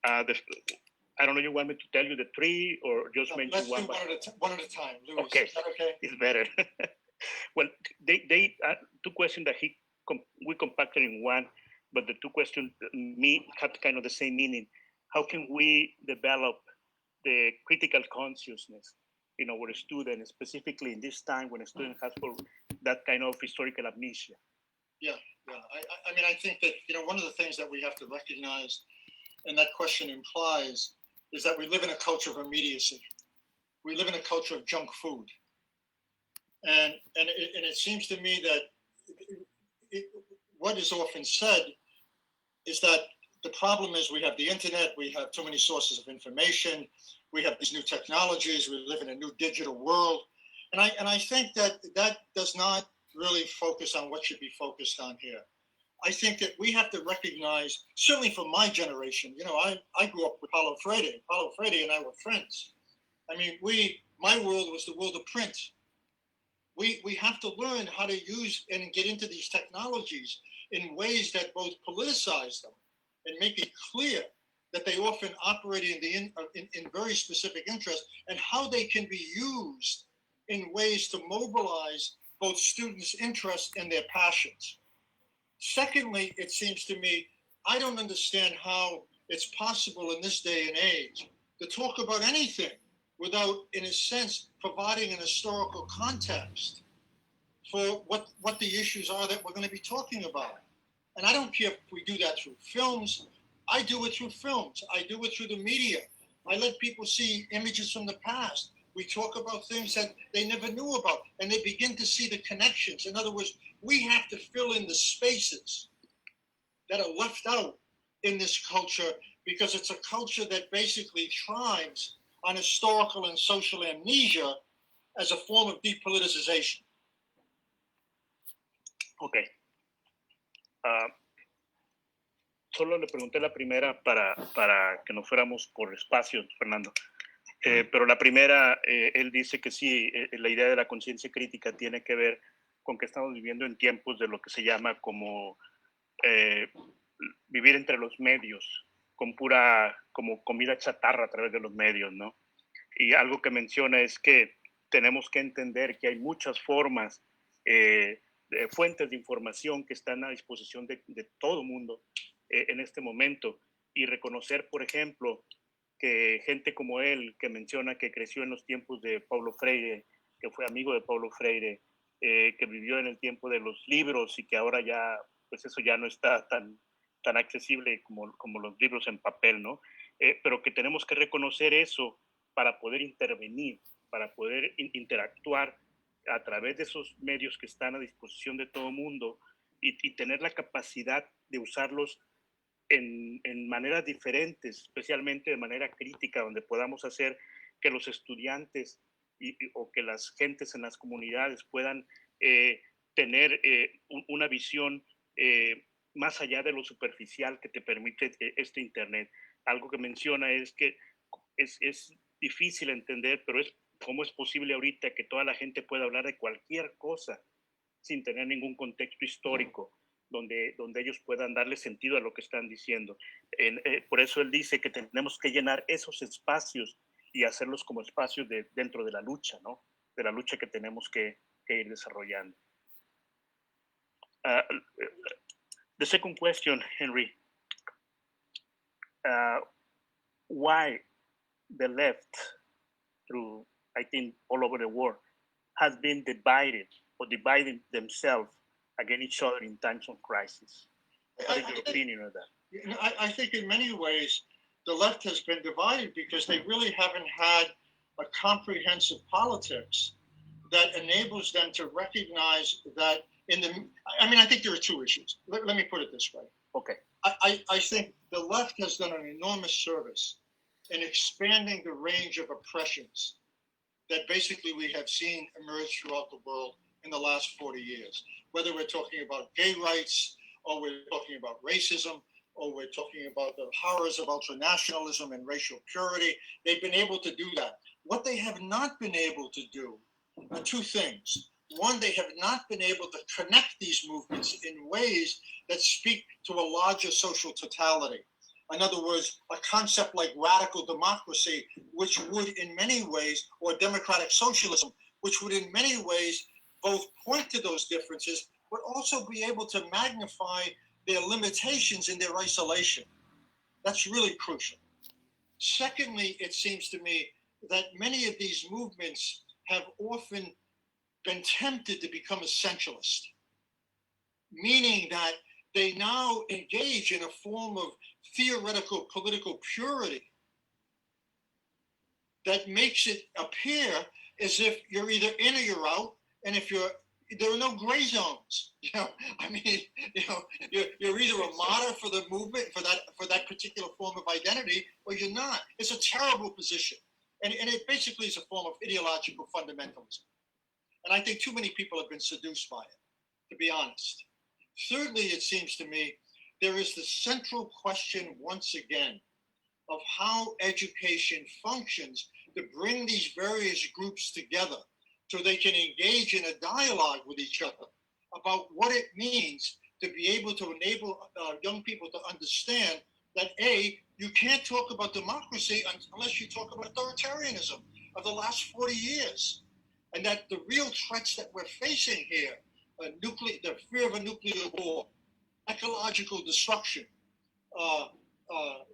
I don't know, you want me to tell you the 3 or just mention Let's one? do one at a time, Louis. Okay. Is that okay? It's better. Well, they 2 questions that we compacted in one, but the 2 questions have kind of the same meaning. How can we develop the critical consciousness our students, specifically in this time when a student has that kind of historical amnesia. Yeah. I mean, I think that, one of the things that we have to recognize, and that question implies, is that we live in a culture of immediacy. We live in a culture of junk food. And it seems to me that what is often said is that the problem is we have the internet, we have too many sources of information, we have these new technologies, we live in a new digital world. And I think that does not really focus on what should be focused on here. I think that we have to recognize, certainly for my generation, I grew up with Paulo Freire. Paulo Freire and I were friends. I mean, my world was the world of print. We have to learn how to use and get into these technologies in ways that both politicize them and make it clear that they often operate in very specific interests, and how they can be used in ways to mobilize both students' interests and their passions. Secondly, it seems to me, I don't understand how it's possible in this day and age to talk about anything without, in a sense, providing an historical context for what the issues are that we're going to be talking about. And I don't care if we do that through films. I do it through films. I do it through the media. I let people see images from the past. We talk about things that they never knew about, and they begin to see the connections. In other words, we have to fill in the spaces that are left out in this culture, because it's a culture that basically thrives on historical and social amnesia as a form of depoliticization. Ok. Solo le pregunté la primera para que nos fuéramos por espacio, Fernando. Pero la primera, él dice que sí, la idea de la conciencia crítica tiene que ver con que estamos viviendo en tiempos de lo que se llama como vivir entre los medios, como comida chatarra a través de los medios, ¿no? Y algo que menciona es que tenemos que entender que hay muchas formas, fuentes de información que están a disposición de todo mundo en este momento, y reconocer, por ejemplo, que gente como él, que menciona que creció en los tiempos de Paulo Freire, que fue amigo de Paulo Freire, que vivió en el tiempo de los libros y que ahora ya, pues eso ya no está tan accesible como los libros en papel, ¿no? Pero que tenemos que reconocer eso para poder intervenir, para poder interactuar a través de esos medios que están a disposición de todo mundo, y tener la capacidad de usarlos en maneras diferentes, especialmente de manera crítica, donde podamos hacer que los estudiantes o que las gentes en las comunidades puedan tener una visión más allá de lo superficial que te permite este Internet. Algo que menciona es que es difícil entender, pero cómo es posible ahorita que toda la gente pueda hablar de cualquier cosa sin tener ningún contexto histórico, donde ellos puedan darle sentido a lo que están diciendo. Por eso él dice que tenemos que llenar esos espacios y hacerlos como espacios dentro de la lucha, ¿no? De la lucha que tenemos que ir desarrollando. The second question, Henry. Why the left, through, I think, all over the world, has been dividing themselves against each other in times of crisis? What is your opinion on that? I think in many ways the left has been divided because they really haven't had a comprehensive politics that enables them to recognize that I think there are two issues. Let me put it this way. Okay. I think the left has done an enormous service in expanding the range of oppressions that basically we have seen emerge throughout the world in the last 40 years. Whether we're talking about gay rights, or we're talking about racism, or we're talking about the horrors of ultranationalism and racial purity, they've been able to do that. What they have not been able to do are two things. One, they have not been able to connect these movements in ways that speak to a larger social totality. In other words, a concept like radical democracy, which would in many ways, or democratic socialism, which would in many ways both point to those differences, but also be able to magnify their limitations in their isolation. That's really crucial. Secondly, it seems to me that many of these movements have often been tempted to become essentialist, meaning that they now engage in a form of theoretical political purity that makes it appear as if you're either in or you're out, and if you're there are no gray zones. I mean, you're either a martyr for the movement for that particular form of identity, or you're not. It's a terrible position, and it basically is a form of ideological fundamentalism. And I think too many people have been seduced by it, to be honest. Thirdly, it seems to me, there is the central question once again of how education functions to bring these various groups together so they can engage in a dialogue with each other about what it means to be able to enable young people to understand that A, you can't talk about democracy unless you talk about authoritarianism of the last 40 years. And that the real threats that we're facing here, the fear of a nuclear war, ecological destruction,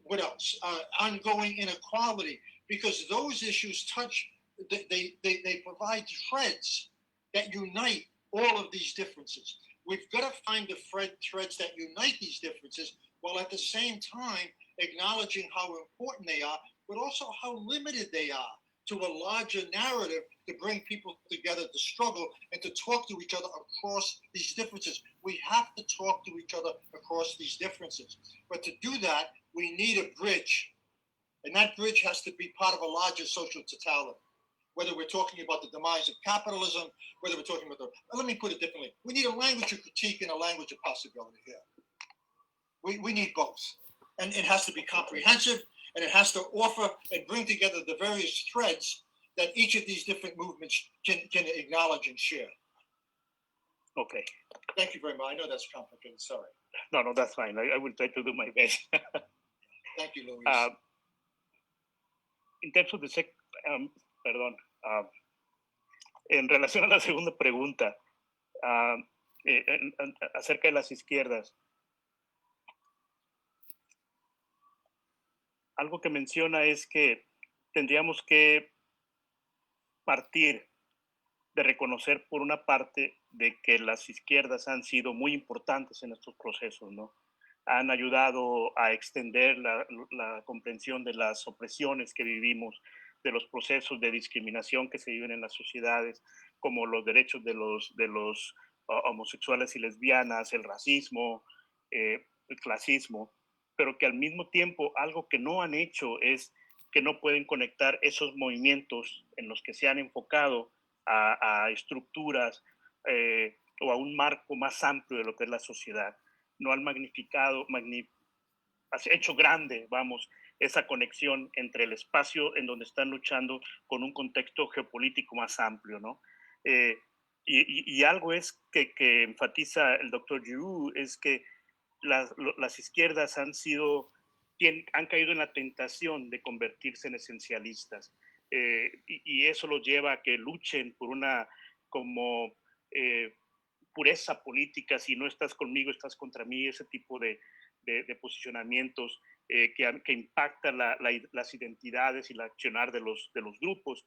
what else? Ongoing inequality, because those issues touch, they provide threads that unite all of these differences. We've got to find the threads that unite these differences, while at the same time acknowledging how important they are, but also how limited they are to a larger narrative to bring people together to struggle and to talk to each other across these differences. We have to talk to each other across these differences. But to do that, we need a bridge. And that bridge has to be part of a larger social totality. Whether we're talking about the demise of capitalism, whether we're talking about let me put it differently. We need a language of critique and a language of possibility here. We need both. And it has to be comprehensive, and it has to offer and bring together the various threads that each of these different movements can acknowledge and share. Okay. Thank you very much. I know that's complicated. Sorry. No, that's fine. I will try to do my best. Thank you, Luis. In terms of the en relación a la segunda pregunta acerca de las izquierdas, algo que menciona es que tendríamos que partir de reconocer por una parte de que las izquierdas han sido muy importantes en estos procesos, ¿no? Han ayudado a extender la comprensión de las opresiones que vivimos, de los procesos de discriminación que se viven en las sociedades, como los derechos de los homosexuales y lesbianas, el racismo, el clasismo, pero que al mismo tiempo algo que no han hecho es que no pueden conectar esos movimientos en los que se han enfocado a estructuras o a un marco más amplio de lo que es la sociedad. No han hecho grande, esa conexión entre el espacio en donde están luchando con un contexto geopolítico más amplio, ¿no? Y algo es que enfatiza el doctor Giroux, es que las izquierdas han caído en la tentación de convertirse en esencialistas, y eso los lleva a que luchen por una pureza política. Si no estás conmigo, estás contra mí, ese tipo de posicionamientos que impactan las identidades y el accionar de los grupos.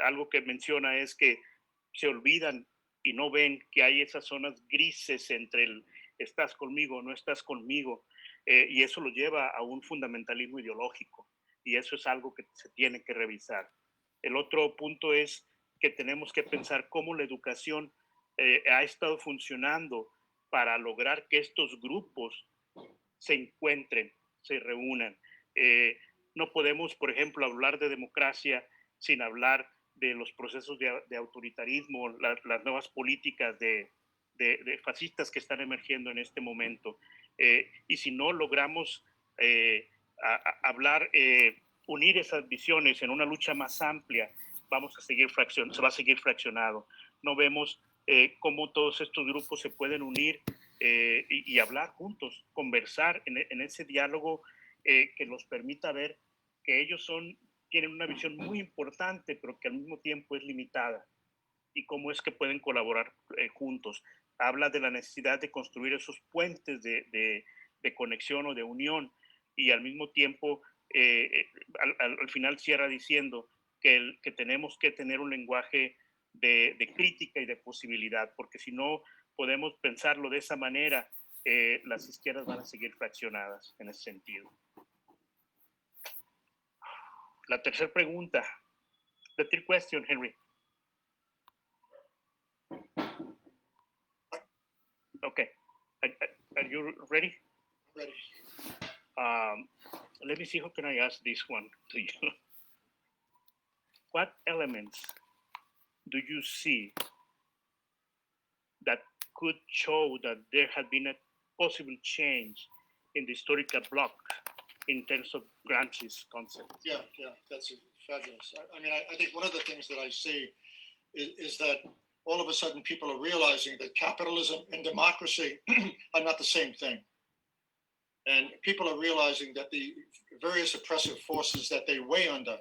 Algo que menciona es que se olvidan y no ven que hay esas zonas grises entre el estás conmigo, no estás conmigo, y eso lo lleva a un fundamentalismo ideológico, y eso es algo que se tiene que revisar. El otro punto es que tenemos que pensar cómo la educación ha estado funcionando para lograr que estos grupos se encuentren, se reúnan. No podemos, por ejemplo, hablar de democracia sin hablar de los procesos de autoritarismo, las nuevas políticas de fascistas que están emergiendo en este momento. Y si no logramos unir esas visiones en una lucha más amplia, se va a seguir fraccionado. No vemos cómo todos estos grupos se pueden unir y hablar juntos, conversar en ese diálogo que nos permita ver que ellos tienen una visión muy importante, pero que al mismo tiempo es limitada, y cómo es que pueden colaborar juntos. Habla de la necesidad de construir esos puentes de conexión o de unión, y al mismo tiempo al final cierra diciendo que tenemos que tener un lenguaje de crítica y de posibilidad, porque si no podemos pensarlo de esa manera, las izquierdas van a seguir fraccionadas en ese sentido. La tercera pregunta. The third question, Henry. Okay. Are you ready? Ready. Let me see, how can I ask this one to you? What elements do you see that could show that there had been a possible change in the historical bloc in terms of Gramsci's concept? Yeah, that's fabulous. I mean, I think one of the things that I see is that all of a sudden people are realizing that capitalism and democracy are not the same thing. And people are realizing that the various oppressive forces that they weigh under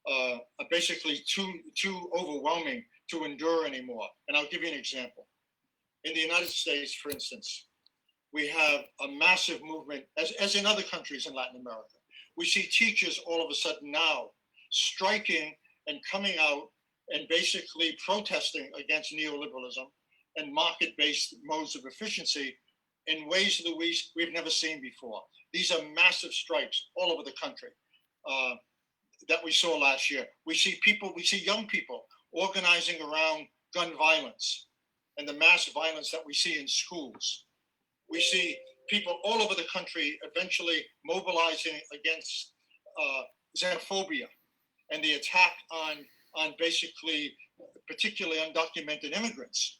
are basically too overwhelming to endure anymore. And I'll give you an example. In the United States, for instance, we have a massive movement, as in other countries in Latin America. We see teachers all of a sudden now striking and coming out and basically protesting against neoliberalism and market-based modes of efficiency in ways that we've never seen before. These are massive strikes all over the country that we saw last year. We see young people organizing around gun violence and the mass violence that we see in schools. We see people all over the country eventually mobilizing against xenophobia and the attack on basically particularly undocumented immigrants.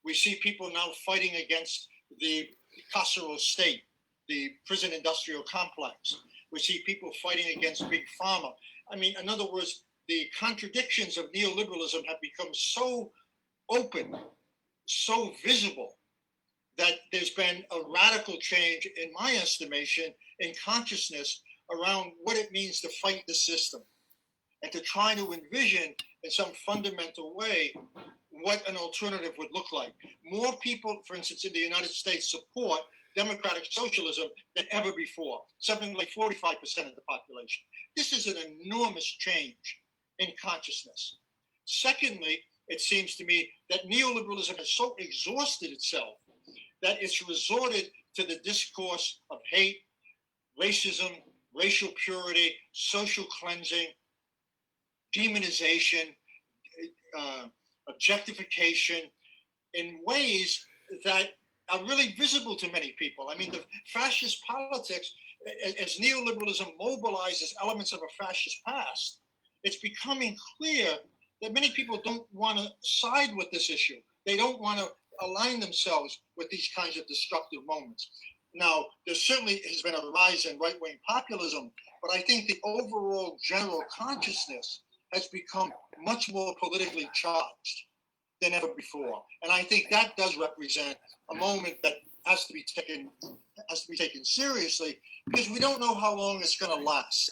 We see people now fighting against the carceral state, the prison industrial complex. We see people fighting against big pharma. I mean, in other words, the contradictions of neoliberalism have become so open, so visible, that there's been a radical change, in my estimation, in consciousness around what it means to fight the system and to try to envision in some fundamental way what an alternative would look like. More people, for instance, in the United States support democratic socialism than ever before, something like 45% of the population. This is an enormous change in consciousness. Secondly, it seems to me that neoliberalism has so exhausted itself that it's resorted to the discourse of hate, racism, racial purity, social cleansing, demonization, objectification in ways that are really visible to many people. I mean, the fascist politics, as neoliberalism mobilizes elements of a fascist past, it's becoming clear that many people don't want to side with this issue. They don't want to align themselves with these kinds of destructive moments. Now, there certainly has been a rise in right-wing populism, but I think the overall general consciousness has become much more politically charged than ever before. And I think that does represent a moment that has to be taken seriously, because we don't know how long it's going to last.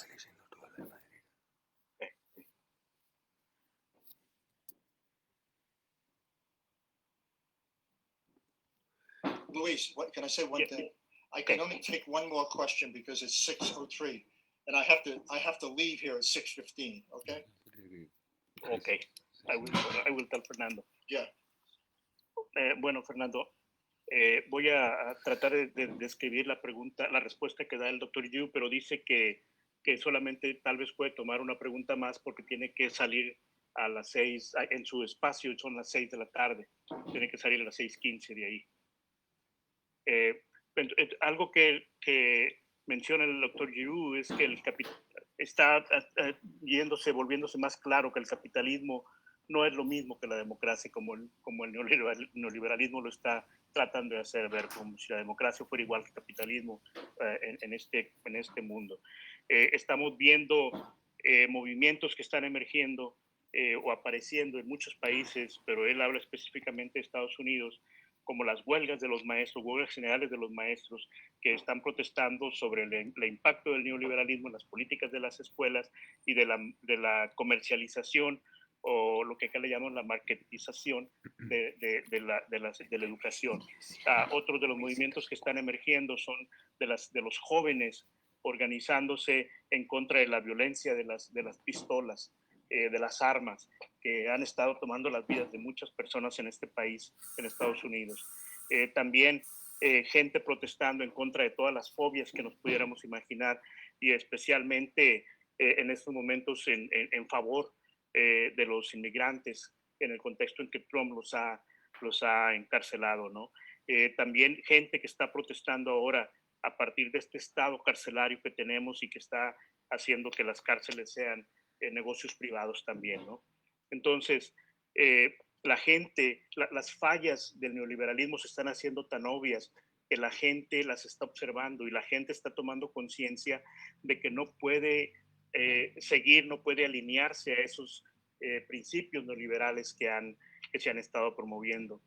Luis, what can I say one thing? I can only take one more question because it's 6:03, and I have to leave here at 6:15. Okay. Okay. I will tell Fernando. Yeah. Bueno, Fernando, voy a tratar de describir la respuesta que da el doctor Yu, pero dice que solamente tal vez puede tomar una pregunta más porque tiene que salir a las 6, en su espacio son las 6 de la tarde, tiene que salir a las 6:15 de ahí. Algo que menciona el doctor Yu es que el capital está volviéndose más claro que el capitalismo no es lo mismo que la democracia, como el neoliberalismo lo está tratando de hacer ver, como si la democracia fuera igual que el capitalismo en este mundo. Estamos viendo movimientos que están emergiendo o apareciendo en muchos países, pero él habla específicamente de Estados Unidos, como las huelgas de los maestros, huelgas generales de los maestros, que están protestando sobre el impacto del neoliberalismo en las políticas de las escuelas y de la comercialización, o lo que acá le llaman la marketización de la educación. Otros de los movimientos que están emergiendo son de los jóvenes organizándose en contra de la violencia de las pistolas, de las armas que han estado tomando las vidas de muchas personas en este país, en Estados Unidos. También gente protestando en contra de todas las fobias que nos pudiéramos imaginar y especialmente en estos momentos en favor de los inmigrantes en el contexto en que Trump los ha encarcelado, ¿no? También gente que está protestando ahora a partir de este estado carcelario que tenemos y que está haciendo que las cárceles sean negocios privados también, ¿no? Entonces, la gente, las fallas del neoliberalismo se están haciendo tan obvias que la gente las está observando y la gente está tomando conciencia de que no puede seguir, no puede alinearse a esos principios neoliberales que se han estado promoviendo.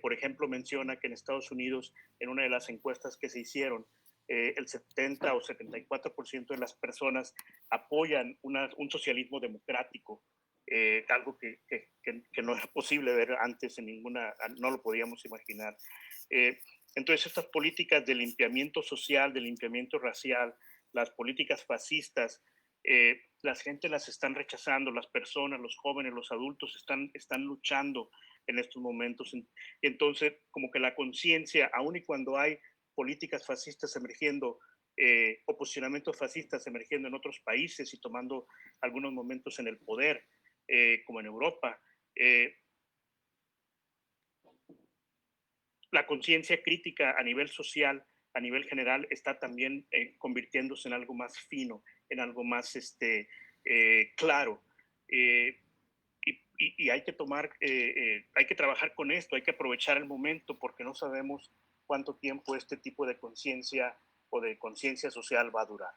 Por ejemplo, menciona que en Estados Unidos, en una de las encuestas que se hicieron, el 70 o 74% de las personas apoyan un socialismo democrático, algo que no era posible ver antes en no lo podíamos imaginar. Entonces, estas políticas de limpiamiento social, de limpiamiento racial, las políticas fascistas, la gente las están rechazando, las personas, los jóvenes, los adultos están luchando en estos momentos. Entonces, como que la conciencia, aun y cuando hay políticas fascistas emergiendo, o posicionamientos fascistas emergiendo en otros países y tomando algunos momentos en el poder, como en Europa, la conciencia crítica a nivel social, a nivel general, está también convirtiéndose en algo más fino, en algo más claro. Y hay que hay que trabajar con esto, hay que aprovechar el momento porque no sabemos cuánto tiempo este tipo de conciencia o de conciencia social va a durar.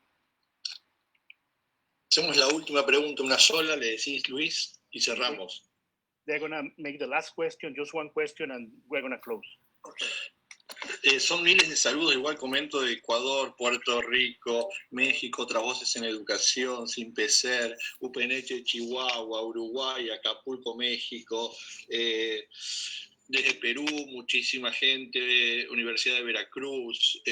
Hacemos la última pregunta, una sola, le decís, Luis, y cerramos. They're going to make the last question, just one question, and we're going to close. Okay. Son miles de saludos, igual comento, de Ecuador, Puerto Rico, México, otras voces en educación, Sin Pecer, UPNH, Chihuahua, Uruguay, Acapulco, México, desde Perú, muchísima gente, Universidad de Veracruz,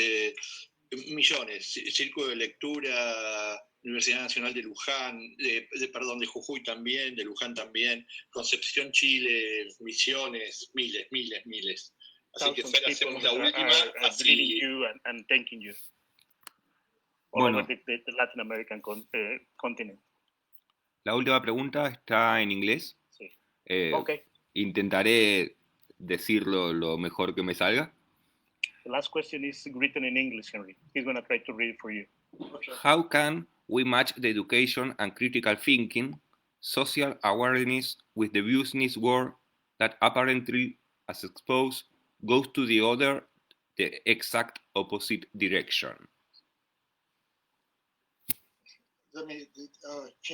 millones, Círculo de Lectura, Universidad Nacional de Luján, de Jujuy también, de Luján también, Concepción, Chile, Misiones, miles. Así que Fer, hacemos la última. Greeting you and thanking you. Bueno, the Latin American continent. La última pregunta está en inglés. Sí. Okay. Intentaré decirlo lo mejor que me salga. The last question is written in English, Henry. He's going to try to read it for you. Okay. How can we match the education and critical thinking, social awareness with the business world that apparently, as exposed, goes to the exact opposite direction? Can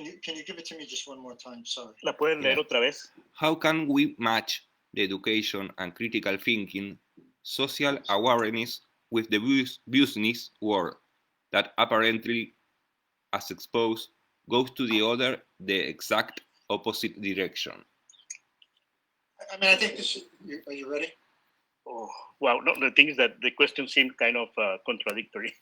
you give it to me just one more time? Sorry. ¿La pueden leer otra vez? How can we match the education and critical thinking, social awareness with the business world that apparently, as exposed, goes to the exact opposite direction? I mean, I think this. Are you ready? Oh, well, no, the thing is that the question seemed kind of contradictory.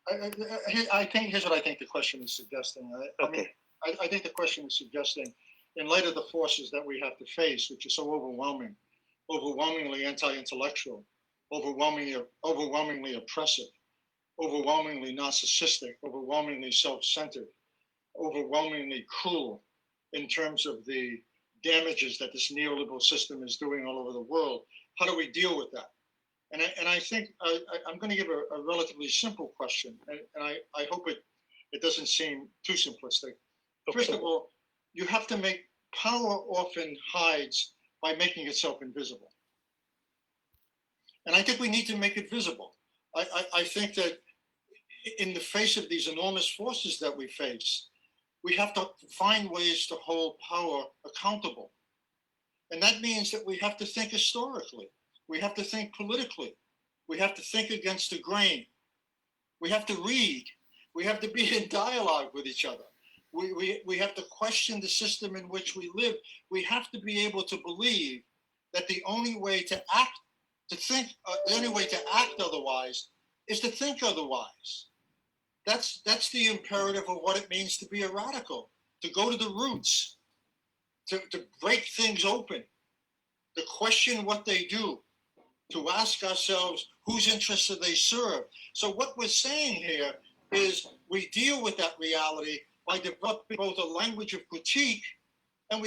I think here's what I think the question is suggesting. I think the question is suggesting, in light of the forces that we have to face, which are so overwhelmingly anti-intellectual, overwhelmingly oppressive, overwhelmingly narcissistic, overwhelmingly self-centered, overwhelmingly cruel in terms of the damages that this neoliberal system is doing all over the world. How do we deal with that? And I think I'm going to give a relatively simple question, and I hope it doesn't seem too simplistic. Okay. First of all, you have to make power often hides by making itself invisible. And I think we need to make it visible. I think that in the face of these enormous forces that we face, we have to find ways to hold power accountable. And that means that we have to think historically. We have to think politically. We have to think against the grain. We have to read. We have to be in dialogue with each other. We have to question the system in which we live. We have to be able to believe that the only way to act, the only way to act otherwise is to think otherwise. That's the imperative of what it means to be a radical, to go to the roots, to break things open, to question what they do, to ask ourselves whose interests do they serve. So what we're saying here is we deal with that reality by developing both a language of critique and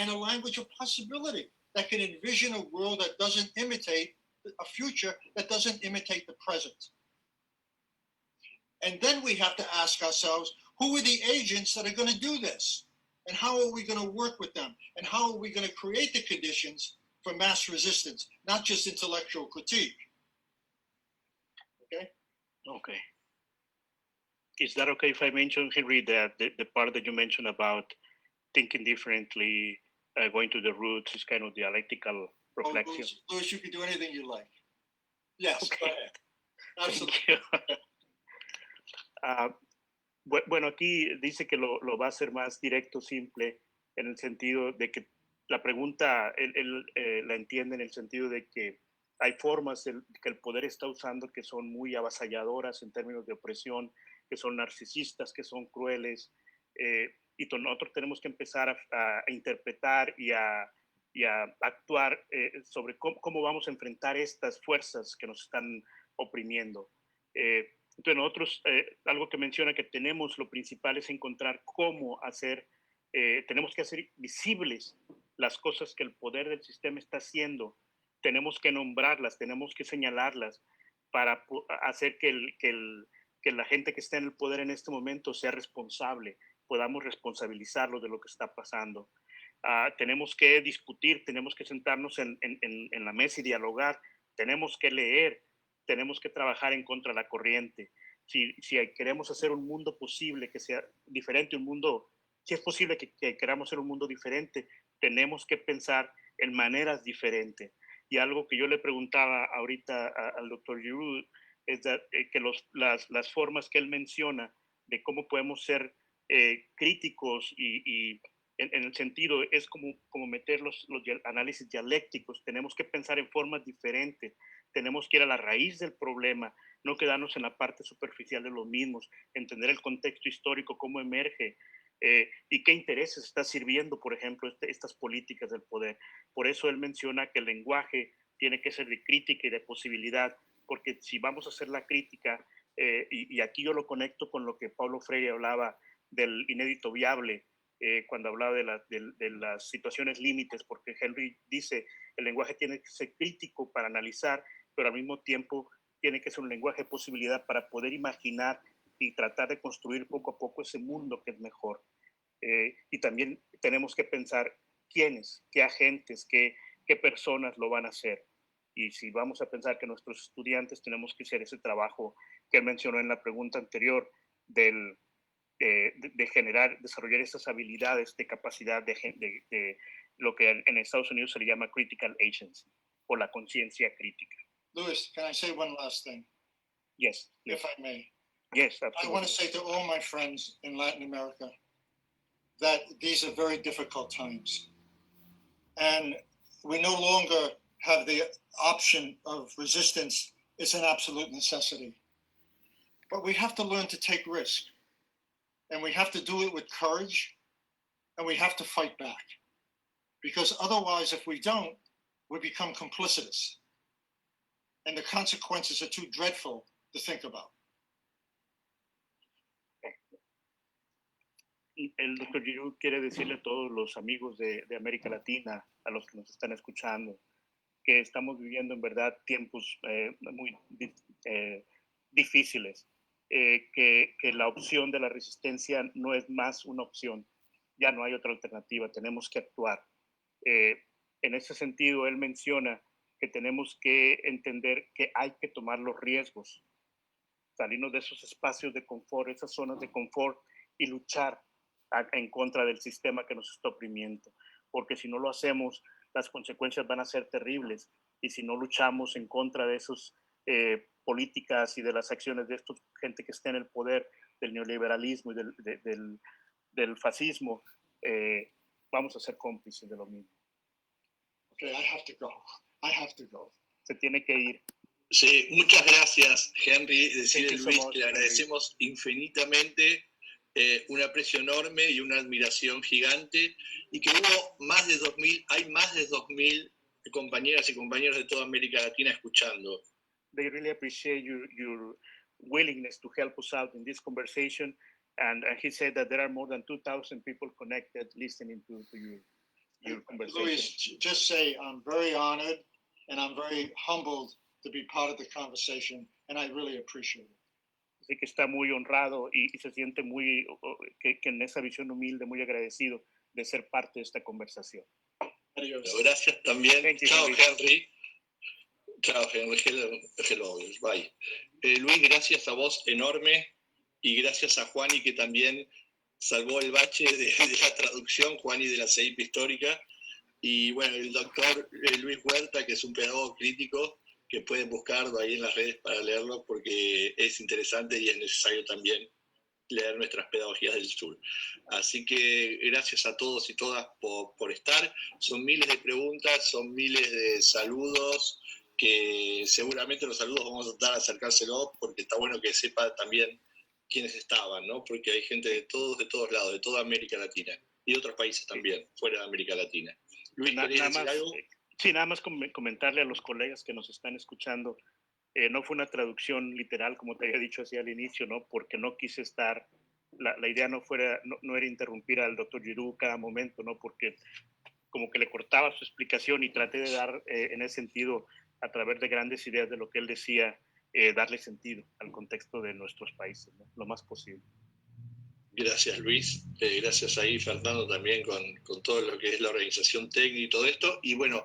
a language of possibility that can envision a world that doesn't imitate a future that doesn't imitate the present. And then we have to ask ourselves, who are the agents that are going to do this? And how are we going to work with them? And how are we going to create the conditions for mass resistance, not just intellectual critique? Okay? Okay. Is that okay if I mention, Henry, that the part that you mentioned about thinking differently, going to the roots, is kind of dialectical reflection? Louis, you can do anything you like. Yes, Okay. go ahead. Absolutely. Thank you. Bueno, aquí dice que lo va a hacer más directo, simple, en el sentido de que la pregunta él la entiende en el sentido de que hay formas que el poder está usando que son muy avasalladoras en términos de opresión, que son narcisistas, que son crueles, y nosotros tenemos que empezar a interpretar y a actuar sobre cómo vamos a enfrentar estas fuerzas que nos están oprimiendo. Entonces nosotros, algo que menciona que tenemos, lo principal es encontrar cómo hacer, tenemos que hacer visibles las cosas que el poder del sistema está haciendo, tenemos que nombrarlas, tenemos que señalarlas para hacer que la gente que está en el poder en este momento sea responsable, podamos responsabilizarlo de lo que está pasando. Tenemos que discutir, tenemos que sentarnos en la mesa y dialogar, tenemos que leer, tenemos que trabajar en contra de la corriente. Si queremos hacer un mundo posible que sea diferente, un mundo, si es posible que queramos hacer un mundo diferente, tenemos que pensar en maneras diferentes. Y algo que yo le preguntaba ahorita al doctor Giroux es que las formas que él menciona de cómo podemos ser críticos y en el sentido es como meter los análisis dialécticos, tenemos que pensar en formas diferentes, tenemos que ir a la raíz del problema, no quedarnos en la parte superficial de los mismos, entender el contexto histórico, cómo emerge y qué intereses está sirviendo, por ejemplo, estas políticas del poder. Por eso él menciona que el lenguaje tiene que ser de crítica y de posibilidad, porque si vamos a hacer la crítica, y aquí yo lo conecto con lo que Paulo Freire hablaba del inédito viable, cuando hablaba de las situaciones límites, porque Henry dice el lenguaje tiene que ser crítico para analizar, pero al mismo tiempo tiene que ser un lenguaje de posibilidad para poder imaginar y tratar de construir poco a poco ese mundo que es mejor. Y también tenemos que pensar quiénes, qué agentes, qué personas lo van a hacer. Y si vamos a pensar que nuestros estudiantes tenemos que hacer ese trabajo que él mencionó en la pregunta anterior de desarrollar esas habilidades de capacidad de lo que en Estados Unidos se le llama critical agency o la conciencia crítica. Louis, can I say one last thing? Yes. If I may. Yes, absolutely. I want to say to all my friends in Latin America that these are very difficult times. And we no longer have the option of resistance. It's an absolute necessity. But we have to learn to take risk. And we have to do it with courage. And we have to fight back. Because otherwise, if we don't, we become complicitous. And the consequences are too dreadful to think about. El doctor Giroux quiere decirle a todos los amigos de América Latina, a los que nos están escuchando, que estamos viviendo en verdad tiempos muy difíciles, que la opción de la resistencia no es más una opción, ya no hay otra alternativa, tenemos que actuar. En ese sentido, él menciona que tenemos que entender que hay que tomar los riesgos, salirnos de esos espacios de confort, esas zonas de confort y luchar en contra del sistema que nos está oprimiendo, porque si no lo hacemos, las consecuencias van a ser terribles, y si no luchamos en contra de esas políticas y de las acciones de esta gente que está en el poder, del neoliberalismo y del fascismo, vamos a ser cómplices de lo mismo. Okay, I have to go. Se tiene que ir. Sí, muchas gracias, Henry. Decirle, Thank you so Luis, much, que le agradecemos infinitamente un aprecio enorme y una admiración gigante, y que hay más de 2.000 compañeras y compañeros de toda América Latina escuchando. They really appreciate your willingness to help us out in this conversation. And he said that there are more than 2,000 people connected listening to your conversation. Luis, just say I'm very honored and I'm very humbled to be part of the conversation, and I really appreciate it. Así que está muy honrado y se siente muy, que en esa visión humilde, muy agradecido de ser parte de esta conversación. Adiós. Gracias también. Thank you, Chao, Luis. Henry. Chao, Henry. Hello. Bye. Luis, gracias a vos enorme, y gracias a Juani, que también salvó el bache de la traducción, Juani de la CEIP histórica, y bueno, el doctor Luis Huerta, que es un pedagogo crítico, que pueden buscarlo ahí en las redes para leerlo, porque es interesante y es necesario también leer nuestras pedagogías del sur. Así que gracias a todos y todas por estar. Son miles de preguntas, son miles de saludos, que seguramente los saludos vamos a tratar de acercárselos, porque está bueno que sepa también quiénes estaban, ¿no? Porque hay gente de todos lados, de toda América Latina, y de otros países también, fuera de América Latina. Luis, ¿querés decir algo? Sí, nada más comentarle a los colegas que nos están escuchando, no fue una traducción literal, como te había dicho así al inicio, ¿no? Porque no quise estar, la idea no era interrumpir al doctor Giroux cada momento, ¿no? Porque como que le cortaba su explicación, y traté de dar, en ese sentido, a través de grandes ideas de lo que él decía, darle sentido al contexto de nuestros países, ¿no? Lo más posible. Gracias, Luis. Gracias ahí, Fernando, también con todo lo que es la organización técnica y todo esto. Y bueno,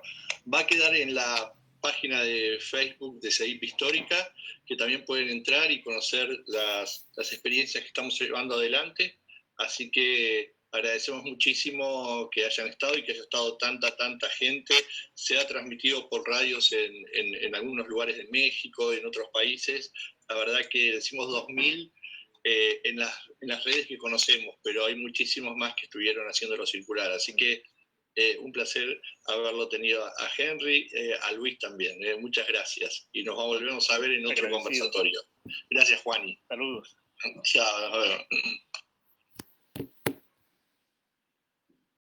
va a quedar en la página de Facebook de CEIP Histórica, que también pueden entrar y conocer las experiencias que estamos llevando adelante. Así que agradecemos muchísimo que hayan estado, y que haya estado tanta gente. Se ha transmitido por radios en algunos lugares de México, en otros países. La verdad que decimos 2.000 en las redes que conocemos, pero hay muchísimos más que estuvieron haciéndolo circular. Así que un placer haberlo tenido a Henry, a Luis también. Muchas gracias. Y nos volvemos a ver en otro conversatorio. Gracias, Juani. Saludos. Chao, nos vemos.